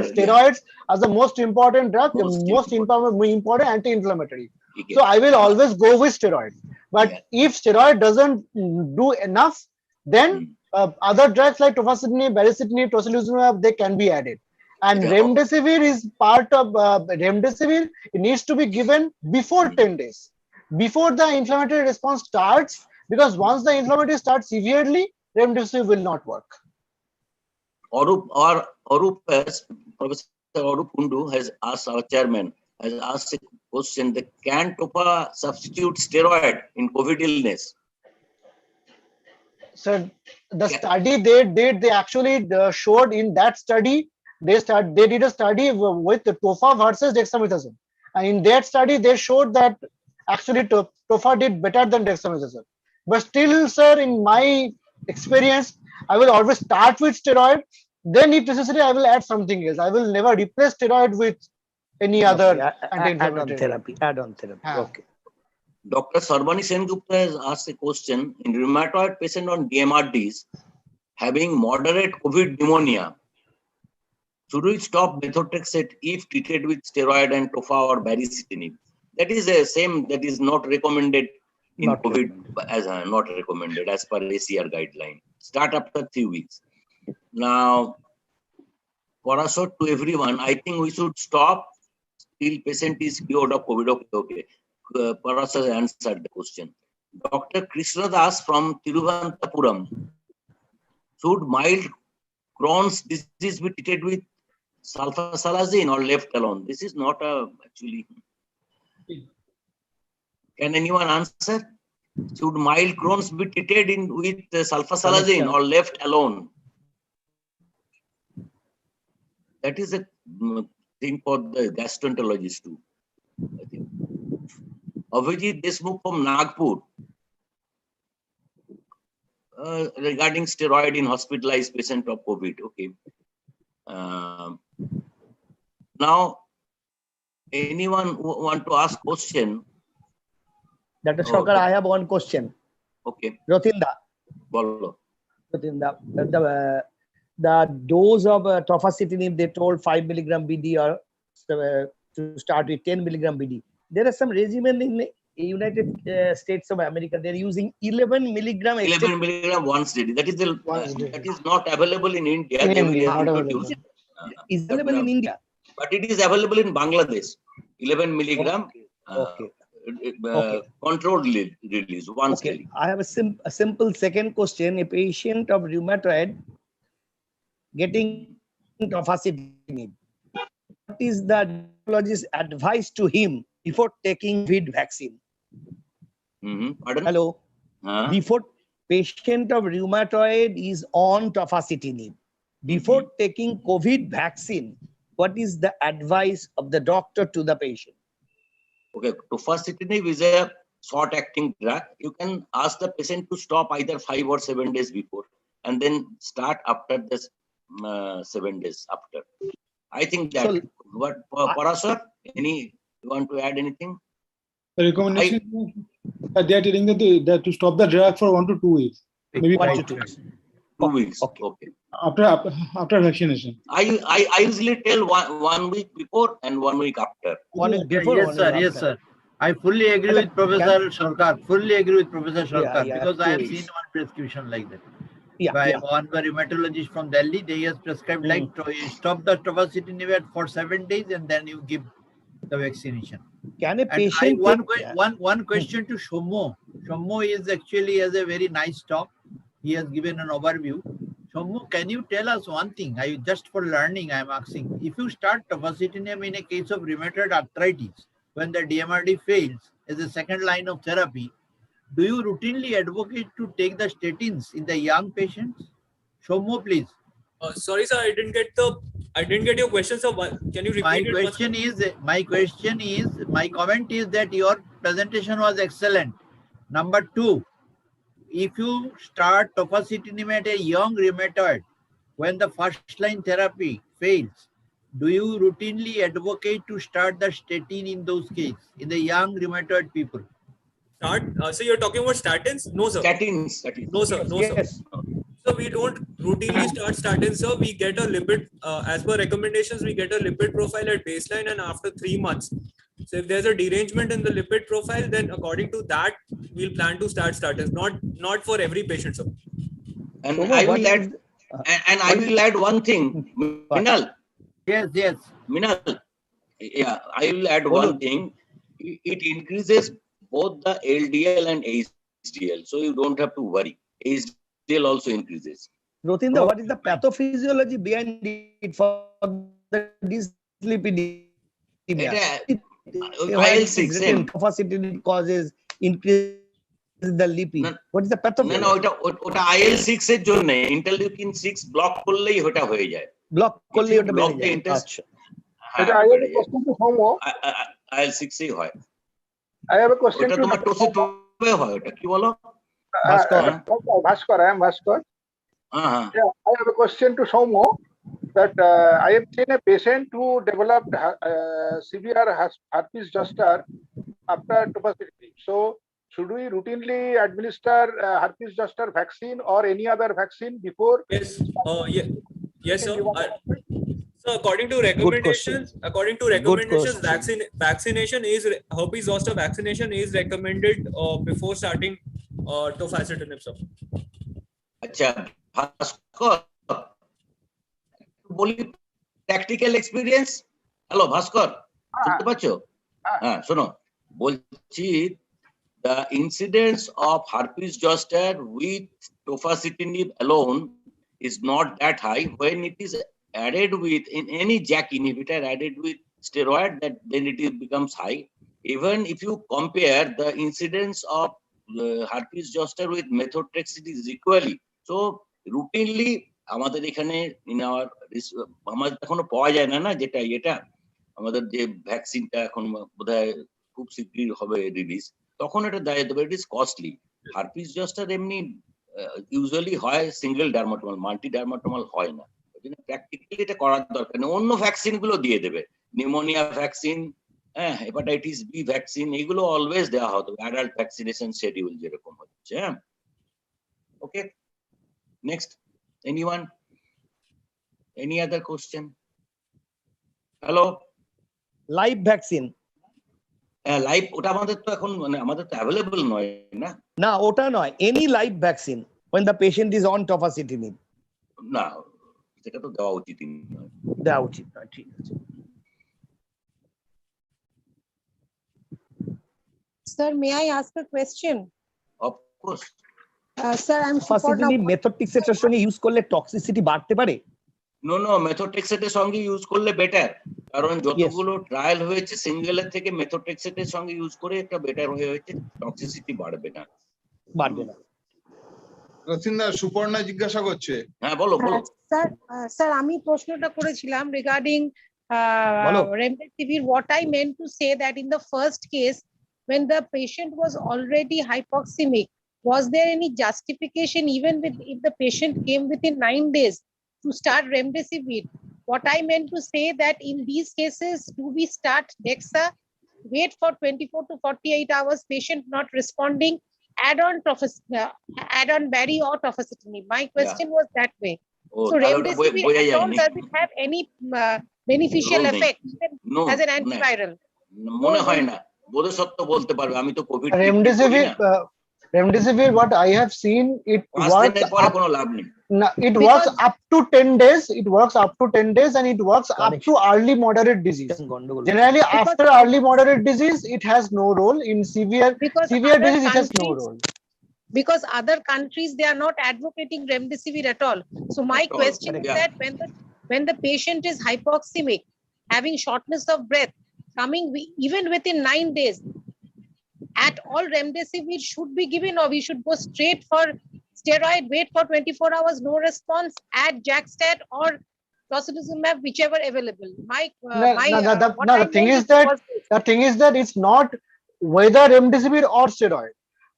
steroids as the most important drug, most important anti-inflammatory. Okay. So I will always go with steroid. But if steroid doesn't do enough, then other drugs like tofacitinib, baricitinib, tocilizumab, they can be added. And remdesivir is part of remdesivir. It needs to be given before 10 days, before the inflammatory response starts. Because once the inflammatory starts severely, remdesivir will not work. Professor Arup Kundu has asked our chairman, has asked a question that can Tofa substitute steroid in COVID illness? So the study they did, they actually showed in that study, they did a study with the Tofa versus dexamethasone. And in that study, they showed that actually Tofa did better than dexamethasone. But still, sir, in my experience, I will always start with steroid. Then, if necessary, I will add something else. I will never replace steroid with any other Add-on anti-inflammatory. therapy. Add-on therapy. Ah. Okay. Dr. Sarvani Sengupta has asked a question. In rheumatoid patient on DMRDs having moderate COVID pneumonia, should we stop methotrexate if treated with steroid and Tofa or baricitinib? That is the same. That is not recommended in Not COVID recommended. as not recommended as per ACR guideline. Start after 3 weeks. Now, Parasot to everyone, I think we should stop till patient is cured of COVID. Okay. Parasot answered the question. Dr. Krishna Das from Tiruvananthapuram. Should mild Crohn's disease be treated with sulfasalazine or left alone? This is not actually. Can anyone answer? Should mild Crohn's be treated with sulfasalazine or left alone? That is a thing for the gastroenterologist too, I think. Abhijit Deshmukh from Nagpur. Regarding steroid in hospitalized patient of COVID. Okay. Now, anyone want to ask question? Dr. Sarkar, I have one question. Okay. Rothinda. Bolo. Rothinda. The dose of tofacitinib, they told 5 milligram BD or to start with 10 milligram BD. There are some regimen in United States of America. They're using 11 milligram. 11 milligram once daily. That is the that is not available in India. In They will India, not introduce. Is available in India. But it is available in Bangladesh. 11 milligram. Okay. Controlled release once daily. I have a simple second question. A patient of rheumatoid getting tofacitinib, what is the dermatologist's advice to him before taking COVID vaccine? Pardon? Hello. Before patient of rheumatoid is on tofacitinib, before taking COVID vaccine, what is the advice of the doctor to the patient? Okay, tofacitinib is a short-acting drug. You can ask the patient to stop either 5 or 7 days before, and then start after this 7 days after. I think that. So, What Parasar? You want to add anything? The recommendation they are telling that to stop the drug for 1 to 2 weeks, maybe 1 to 2 weeks. 2 weeks. Okay. Okay. after vaccination. I usually tell 1 week before and 1 week after. 1 week before. Yes, 1 sir. week Yes, after. sir. I fully agree with Professor Sarkar. Fully agree with Professor Sarkar yeah, because I have 2 seen weeks. one prescription like that. Yeah, By yeah. one rheumatologist from Delhi, they has prescribed like you stop the tofacitinib for 7 days and then you give the vaccination. Can a And patient one question to Shomo. Shomo is actually has a very nice talk. He has given an overview. Shomo, can you tell us one thing? Just for learning, I am asking. If you start tofacitinib in a case of rheumatoid arthritis, when the DMRD fails as a second line of therapy, do you routinely advocate to take the statins in the young patients? Shomo, please. Sorry, sir, I didn't get your question, sir. Can you repeat My it? question is, my comment is that your presentation was excellent. Number 2, if you start tofacitinib at a young rheumatoid, when the first line therapy fails, do you routinely advocate to start the statin in those cases, in the young rheumatoid people? So you're talking about statins? No, sir. Statins. No, sir. No, sir. Yes. So we don't routinely start statins, sir. We get a lipid, as per recommendations, we get a lipid profile at baseline and after 3 months. So if there's a derangement in the lipid profile, then according to that, we'll plan to start statins. Not for every patient, sir. And Shomo, I what will is add. And I will add one thing. Minal. Yes. Minal. Yeah, I will add one thing. It increases both the LDL and HDL, so you don't have to worry. HDL also increases. Rotindra, what is the pathophysiology behind it for the dyslipidemia? এটা Where it IL-6 is written tofacitinib causes increase in the lipid. No, What is the না pathophysiology? না ওটা IL-6 এর জন্য interleukin 6 block করলেই ওটা হয়ে যায় Block করলে you ওটা block বেড়ে the যায়। interest- আচ্ছা। হ্যাঁ I ওটা have বেড়ে a যায় question to Somo. IL-6 এই হয় I have a question ওটা to তোমার Dr. Somo. টোসিটোবে হয় ওটা কি বলো Bhaskar. Bhaskar, I am Bhaskar. হ্যাঁ হ্যাঁ Yeah, I have a question to Somo that I have seen a patient who developed severe herpes zoster after tofacitinib. So, should we routinely administer herpes zoster vaccine or any other vaccine before? Yes, yes, sir. So according to question. recommendations, question. vaccination is herpes zoster vaccination is recommended before starting tofacitinib, sir. আচ্ছা ভাস্কর বলি practical experience hello ভাস্কর শুনতে পাচ্ছ হ্যাঁ শোনো বলছি the incidence of herpes zoster with tofacitinib alone is not that high. When it is added with in any JAK inhibitor added with steroid, that then it becomes high. Even if you compare the incidence of herpes zoster with methotrexate is equally. So routinely আমাদের এখানে in our আমাদের এখনো পাওয়া যায় না যেটা এটা আমাদের যে ভ্যাকসিনটা এখন বোধহয় খুব শীঘ্রই হবে রিলিজ তখন এটা দেয় দেবে it is costly herpes zoster এমনি ইউজুয়ালি হয় সিঙ্গেল ডার্মাটোমাল মাল্টি ডার্মাটোমাল হয় না ওই জন্য প্র্যাকটিক্যালি এটা করার দরকার নেই অন্য ভ্যাকসিন গুলো দিয়ে দেবে নিউমোনিয়া ভ্যাকসিন হ্যাঁ হেপাটাইটিস বি ভ্যাকসিন এগুলো অলওয়েজ দেওয়া হতো অ্যাডাল্ট ভ্যাকসিনেশন শিডিউল যেরকম হচ্ছে হ্যাঁ okay next anyone any other question hello live vaccine live ওটা আমাদের তো এখন মানে আমাদের তো অ্যাভেলেবল নয় না না ওটা নয় any live vaccine when the patient is on tofacitinib না সেটা তো দেওয়া উচিতই নয় দেওয়া উচিত নয় ঠিক আছে Sir, may I ask a question? Of course Sir, I'm tofacitinib methotrexate সঙ্গে ইউজ করলে টক্সিসিটি বাড়তে পারে নো নো মেথোট্রেক্সেটের সঙ্গে ইউজ করলে বেটার কারণ যতগুলো ট্রায়াল হয়েছে সিঙ্গেলের থেকে মেথোট্রেক্সেটের সঙ্গে ইউজ করে একটা বেটার হয়েছে টক্সিসিটি বাড়বে না রথিন্দা সুপর্ণা জিজ্ঞাসা করছে হ্যাঁ বলো বলো Sir, আমি প্রশ্নটা করেছিলাম regarding remdesivir. What I meant to say that in the first case, when the patient was already hypoxemic, was there any justification even if the patient came within 9 days to start remdesivir? What I meant to say that in these cases, do we start Dexa, wait for 24 to 48 hours, patient not responding, add on Barry or tofacitinib? My question was that way. So remdesivir alone, does it have any beneficial effect even as an antiviral? মনে হয় না বোধসত্ত্ব বলতে পারবে আমি তো Covid remdesivir what I have seen it works কোনো লাভ নেই it works up to 10 days it works up to 10 days and it works up to early moderate disease generally after early moderate disease it has no role in severe disease it has no role because other countries they are not advocating remdesivir at all. So my question is that when the patient is hypoxemic, having shortness of breath, coming even within 9 days, at all remdesivir should be given, or we should go straight for steroid, wait for 24 hours, no response, add Jackstat or tocilizumab, whichever available. The thing is that it's not whether remdesivir or steroid.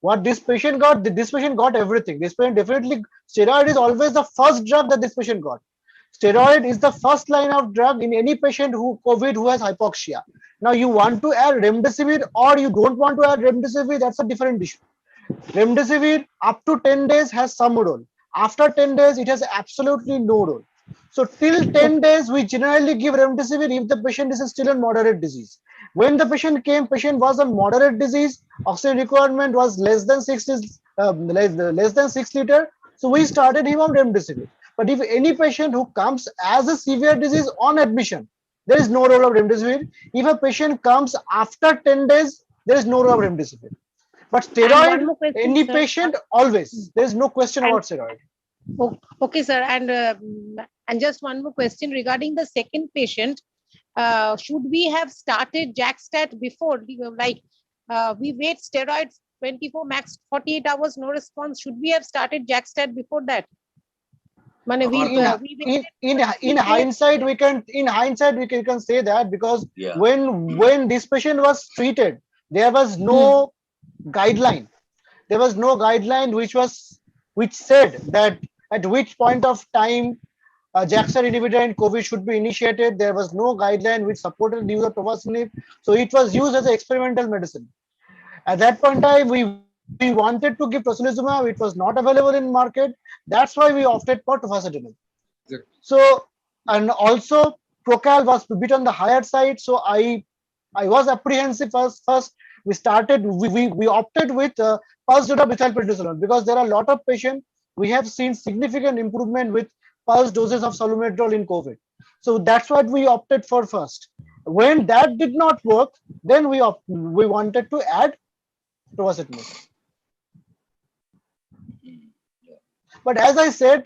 What this patient got everything. This patient definitely, steroid is always the first drug that this patient got. Steroid is the first line of drug in any patient who has hypoxia. Now you want to add remdesivir or you don't want to add remdesivir, that's a different issue. Remdesivir up to 10 days has some role. After 10 days, it has absolutely no role. So till 10 days, we generally give remdesivir if the patient is still in moderate disease. When the patient was on moderate disease, oxygen requirement was less than 6 liter. So we started him on remdesivir. But if any patient who comes as a severe disease on admission, there is no role of remdesivir. If a patient comes after 10 days, there is no role of remdesivir. But steroid, any patient, always. There is no question about steroid. Okay, sir. And just one more question regarding the second patient. Should we have started Jackstat before? Like we wait steroids 24 max 48 hours, no response. Should we have started Jackstat before that? Mane, we waited in hindsight we can say that, because Yeah. when this patient was treated, there was no guideline. There was no guideline which said that at which point of time JAK-STAT inhibitor in COVID should be initiated. There was no guideline which supported the use of tofacitinib, so it was used as an experimental medicine. At that point in time, we wanted to give tocilizumab. It was not available in market. That's why we opted for tofacitinib. So, and also Procal was a bit on the higher side. So I was apprehensive first. We opted with pulse dose of methylprednisolone, because there are a lot of patients. We have seen significant improvement with pulse doses of salmeterol in COVID. So that's what we opted for first. When that did not work, then we wanted to add tofacitinib. But as I said,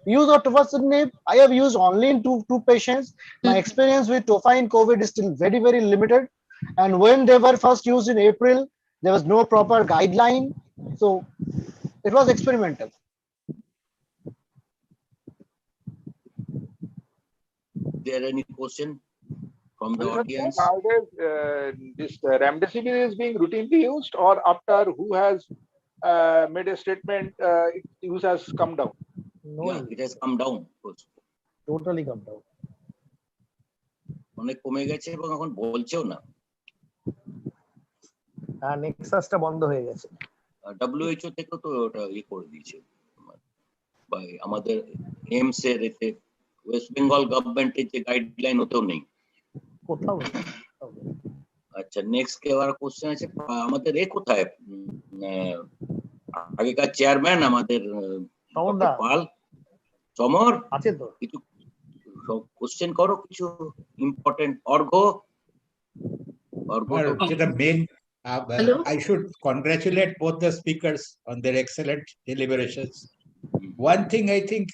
use of tofacitinib, I have used only in two patients. My experience with tofa in COVID is still very, very limited. And when they were first used in April, there was no proper guideline. So it was experimental. There any question from the audience? Nowadays, this remdesivir is being routinely used, or after who has made a statement, its use has come down? No, Yeah, it has come down. totally come down. অনেক কমে গেছে এবং এখন বলছেও না। আর নেক্সাসটা বন্ধ হয়ে গেছে। WHO থেকে তো ওটা ইয়ে করে দিয়েছে, বা আমাদের এইমস এর এতে ওয়েস্ট বেঙ্গল গভর্নমেন্টের যে গাইডলাইন ওতেও নেই কোথাও। আচ্ছা, নেক্সট কে আর কোশ্চেন আছে আমাদের। এ কোথায় আগেকার চেয়ারম্যান আমাদের পাল সমর আছে তো? কিছু কোশ্চেন করো, কিছু ইম্পর্টেন্ট। অর্ঘ যেটা main, I should congratulate both the speakers on their excellent deliberations. One thing I think,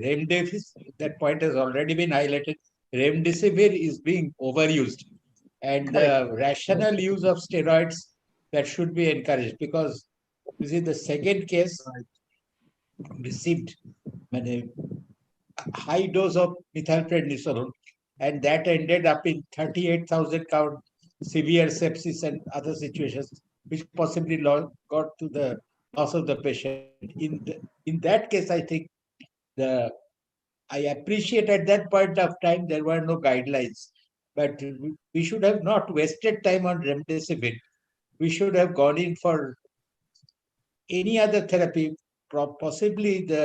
remdesivir, that point has already been highlighted. Remdesivir is being overused, and the rational use of steroids that should be encouraged, because you see the second case received a high dose of methylprednisolone, and that ended up in 38,000 count severe sepsis and other situations, which possibly got to the loss of the patient. In that case, I think I appreciate at that point of time there were no guidelines, but we should have not wasted time on remdesivir. We should have gone in for any other therapy. Possibly the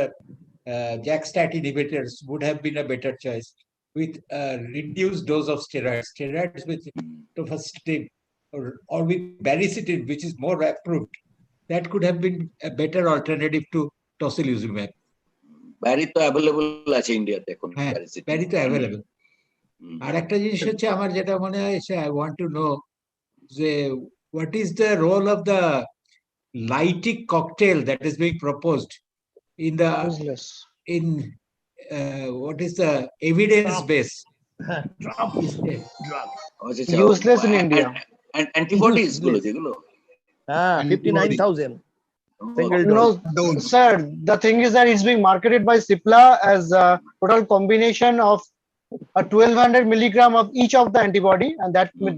JAK-STAT inhibitors would have been a better choice, with a reduced dose of steroids. Steroids with tofacitinib or with baricitinib, which is more approved. That could have been a better alternative to tocilizumab. Barry তো available আছে ইন্ডিয়াতে এখন। Barry তো available. আর একটা জিনিস হচ্ছে আমার যেটা মনে হয়, I want to know যে what is the role of the lytic cocktail that is being proposed in the what is the evidence base? Useless in India. And antibodies গুলো যেগুলো 59,000 single No, dose. sir, the thing is that it's being marketed by Cipla as a total combination of a 1200 milligram of each of the antibody, and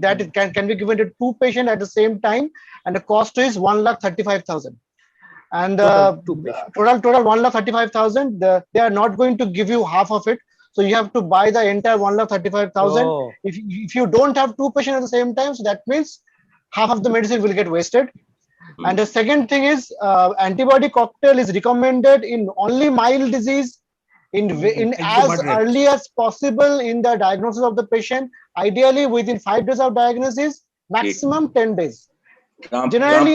that it can be given to two patients at the same time, and the cost is 1,35,000. And total 1,35,000. They are not going to give you half of it, so you have to buy the entire 1,35,000. Oh. If you don't have two patients at the same time, so that means half of the medicine will get wasted. And the second thing is, antibody cocktail is recommended in only mild disease, in as early as possible in the diagnosis of the patient. Ideally within 5 days of diagnosis, maximum 10 days. Generally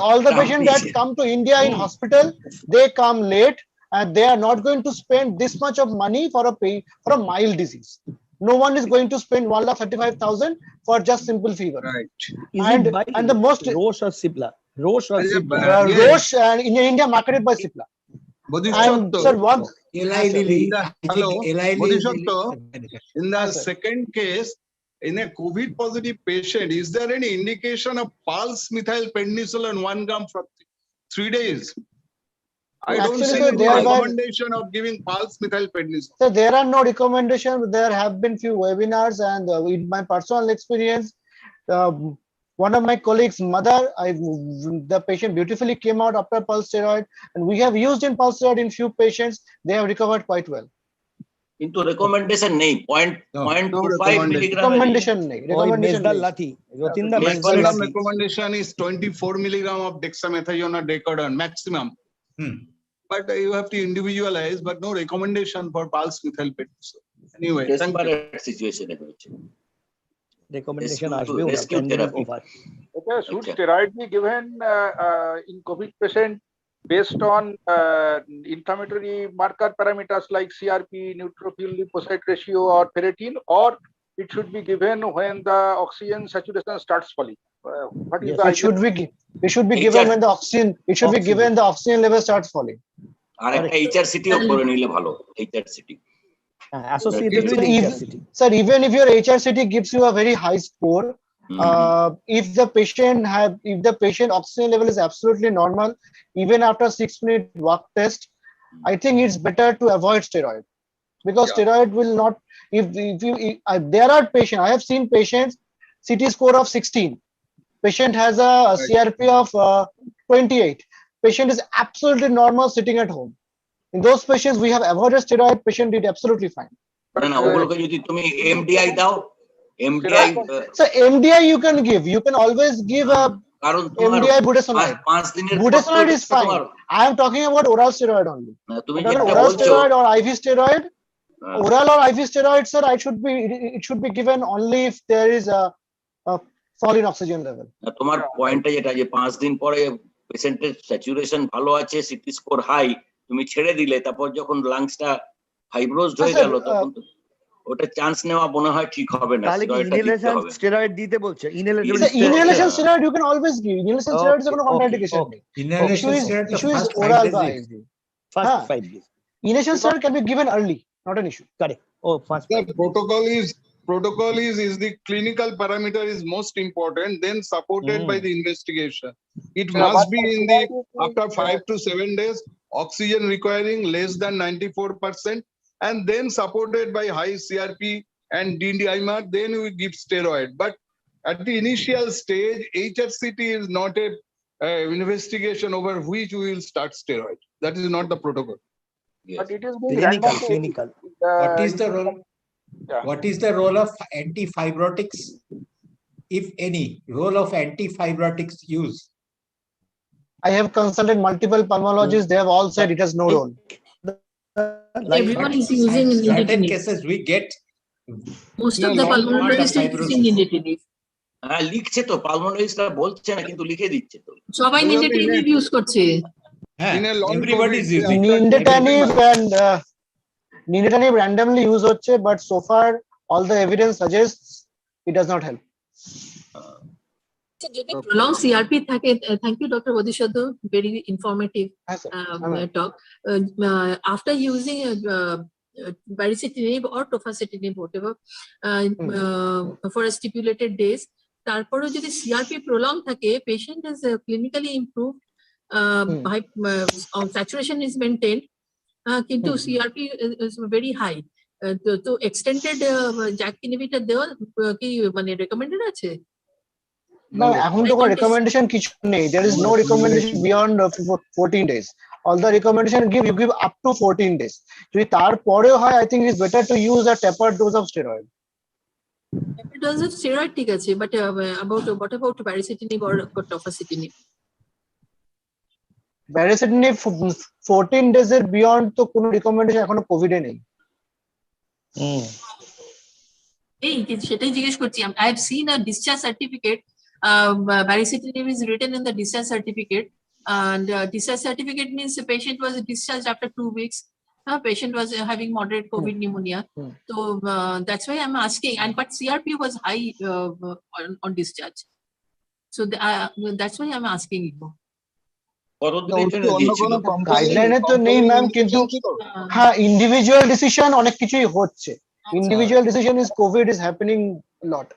all the patients that come to India in hospital, they come late, and they are not going to spend this much of money for a mild disease. No one is going to spend 1,35,000 for just simple fever. Is And it by the most Roche or Cipla? Roche or Cipla? Roche and in India marketed by Cipla. And sir, one Eli Lilly. Hello, Eli Bodhisattva, in the sir. second case, in a COVID positive patient, is there any indication of pulse methylprednisolone 1 gram for 3 days? I don't Actually, see sir, any there were- recommendation of giving pulse methylprednisolone. So there are no recommendations. There have been few webinars, and in my personal experience, one of my colleagues' mother, the patient beautifully came out after pulse steroid, and we have used in pulse steroid in few patients. They have recovered quite well. কিন্তু recommendation নেই point no 0.25 milligram Recommendation নেই. ওই Recommendation মেজদার নেই. লাঠি Jatindra মেজদার Maximum লাঠি recommendation is 24 milligram of dexamethasone or decadone maximum. But you have to individualize, but no recommendation for pulse methylprednisolone. Anyway, thank you. Desperate সিচুয়েশনে হয়েছে recommendation Rescue- আসবে ওনার rescue pandemic therapy. Over Okay, should Okay. steroid be given in COVID patient based on inflammatory marker parameters like CRP, neutrophil lymphocyte ratio, or ferritin, or it should be given when the oxygen saturation starts falling? What is Yes. the It should be given when the oxygen. It should be Oxygen. given the oxygen level starts falling. আর একটা HRCT-ও করে নিলে ভালো HRCT associated with So if- এইচআরসিটি Sir, even if your HRCT gives you a very high score, if the patient oxygen level is absolutely normal, even after 6-minute walk test, I think it's better to avoid steroid, because Yeah. steroid will not. If there are patients, I have seen patients CT score of 16. Patient has a CRP of 28. Patient is absolutely normal sitting at home. In those patients, we have avoided steroid. Patient did absolutely fine. না না ওগুলোকে যদি তুমি MDI দাও MDI So MDI you can give. You can always give a কারণ তোমার MDI budesonide. 5 দিনের Budesonide is fine. I am talking about oral steroid only. তুমি Whether যেটা oral বলছো steroid or IV steroid, হ্যাঁ, oral or IV steroid, sir, it should be given only if there is a fall in oxygen level. তোমার পয়েন্টটা যেটা যে 5 দিন পরে পেশেন্টের স্যাচুরেশন ভালো আছে সিটি স্কোর হাই তুমি ছেড়ে দিলে তারপর যখন লাংসটা ফাইব্রোজড হয়ে Sir, গেল তখন তো ওটা চান্স নেওয়া মনে হয় ঠিক হবে না তাহলে কি স্টেরয়েডটা দিতে ইনহেলেশন হবে স্টেরয়েড দিতে বলছে inhalation So inhalation steroid you can always give. Inhalation steroid is Okay, কোনো contraindication okay, নেই. Inhalation Issue is- steroid, the issue is first oral 5 by days. IV. First Huh. 5 days Inhalation steroid can be given early, not an issue. Correct ও first The protocol is the clinical parameter is most important, then supported by the investigation. It must be in the after 5 to 7 days, oxygen requiring less than 94%, and then supported by high CRP and D-dimer, then we give steroid. But at the initial stage, HRCT is not a investigation over which we will start steroid. That is not the protocol. But it is being clinical randomly, clinical What is the role? Yeah. What is the role of antifibrotics, if any role of antifibrotics use? I have consulted multiple pulmonologists. They have all said it has no role. Everyone is using Certain nintedanib. cases we get. Most No, of the not- pulmonologists are using nintedanib. হ্যাঁ লিখছে তো পালমোনারিস্টরা বলছে না কিন্তু লিখে দিচ্ছে তো সবাই nintedanib use করছে। Huh, In a long everybody is COVID, using. Nintedanib and nintedanib randomly used হচ্ছে, but so far all the evidence suggests it does not help. যদি prolonged CRP থাকে, thank you Dr. Bodhisattva, very informative Yes, sir. talk. After using baricitinib or tofacitinib, whatever, for a stipulated days, তারপরেও যদি CRP prolonged থাকে, patient is clinically improved, saturation is maintained, কিন্তু CRP is very high. তো extended JAK inhibitor দেওয়া কি মানে recommended আছে? No, এখন তো কোনো recommendation কিছু নেই. There is no recommendation beyond 14 days. All the recommendation you give up to 14 days. যদি তারপরেও হয়, I think it's better to use a tapered dose of steroid. Dose of steroid ঠিক আছে, but what about baricitinib or tofacitinib? Baricitinib 14 days এর beyond তো কোনো recommendation এখনো COVID এ নেই. এই সেটাই জিজ্ঞেস করছি। I have seen a discharge certificate. Baricitinib is written in the discharge certificate, and discharge certificate means the patient was discharged after 2 weeks. Patient was having moderate COVID pneumonia. So that's why I'm asking. And but CRP was high on discharge. So that's why I'm asking you. কতদিনের জন্য দিয়েছিল? গাইডলাইনে তো নেই ma'am, কিন্তু হ্যাঁ individual decision অনেক কিছুই হচ্ছে। Individual decision is Covid is happening lot.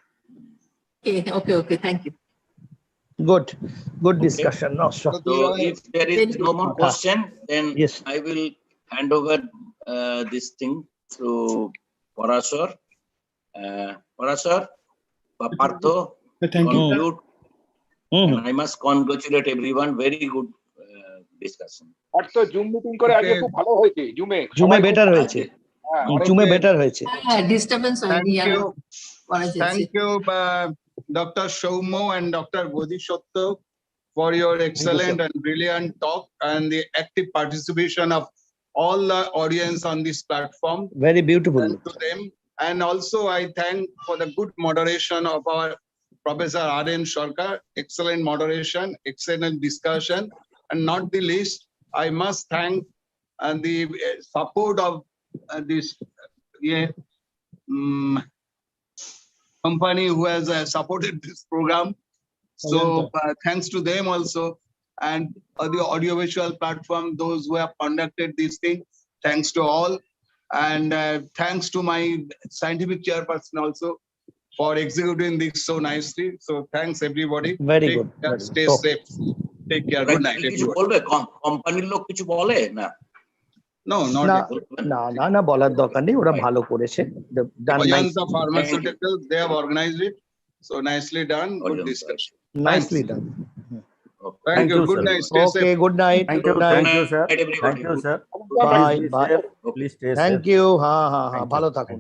Okay, thank you. Good discussion. No, sure. So if there is no more question, then Yes. I will hand over this thing to Parashar. Parashar, Partho, Thank you. conclude. And I must congratulate everyone. Very good discussion. আর তো zoom meeting করে আজকে খুব ভালো হয়েছে জুমে। জুমে better হয়েছে। জুমে better হয়েছে। Disturbance Thank already. you. Thank you, Dr. Shaumo and Dr. Bodhisattva, for your excellent and brilliant talk and the active participation of all the audience on this platform. Very beautiful. And to them. And also I thank for the good moderation of our Professor R.N. Sarkar. Excellent moderation, excellent discussion. And not the least, I must thank the support of this company who has supported this program. So thanks to them also, and the audiovisual platform, those who have conducted this thing, thanks to all. And thanks to my scientific chairperson also for executing this so nicely. So thanks everybody. Very good. Stay safe. Take care. Good night. কিছু everyone. বলবে? কোম্পানির লোক কিছু বলে না? No, not না yet. না বলার দরকার নেই, ওরা ভালো করেছে। Ajanta Pharmaceuticals, they have organized it. So nicely done. Good discussion. Nicely done. Thank you. Good night. Stay Okay, safe. good night. Good night. Everybody. Bye. Bye. Please stay safe. Thank you. হ্যাঁ ভালো থাকুন।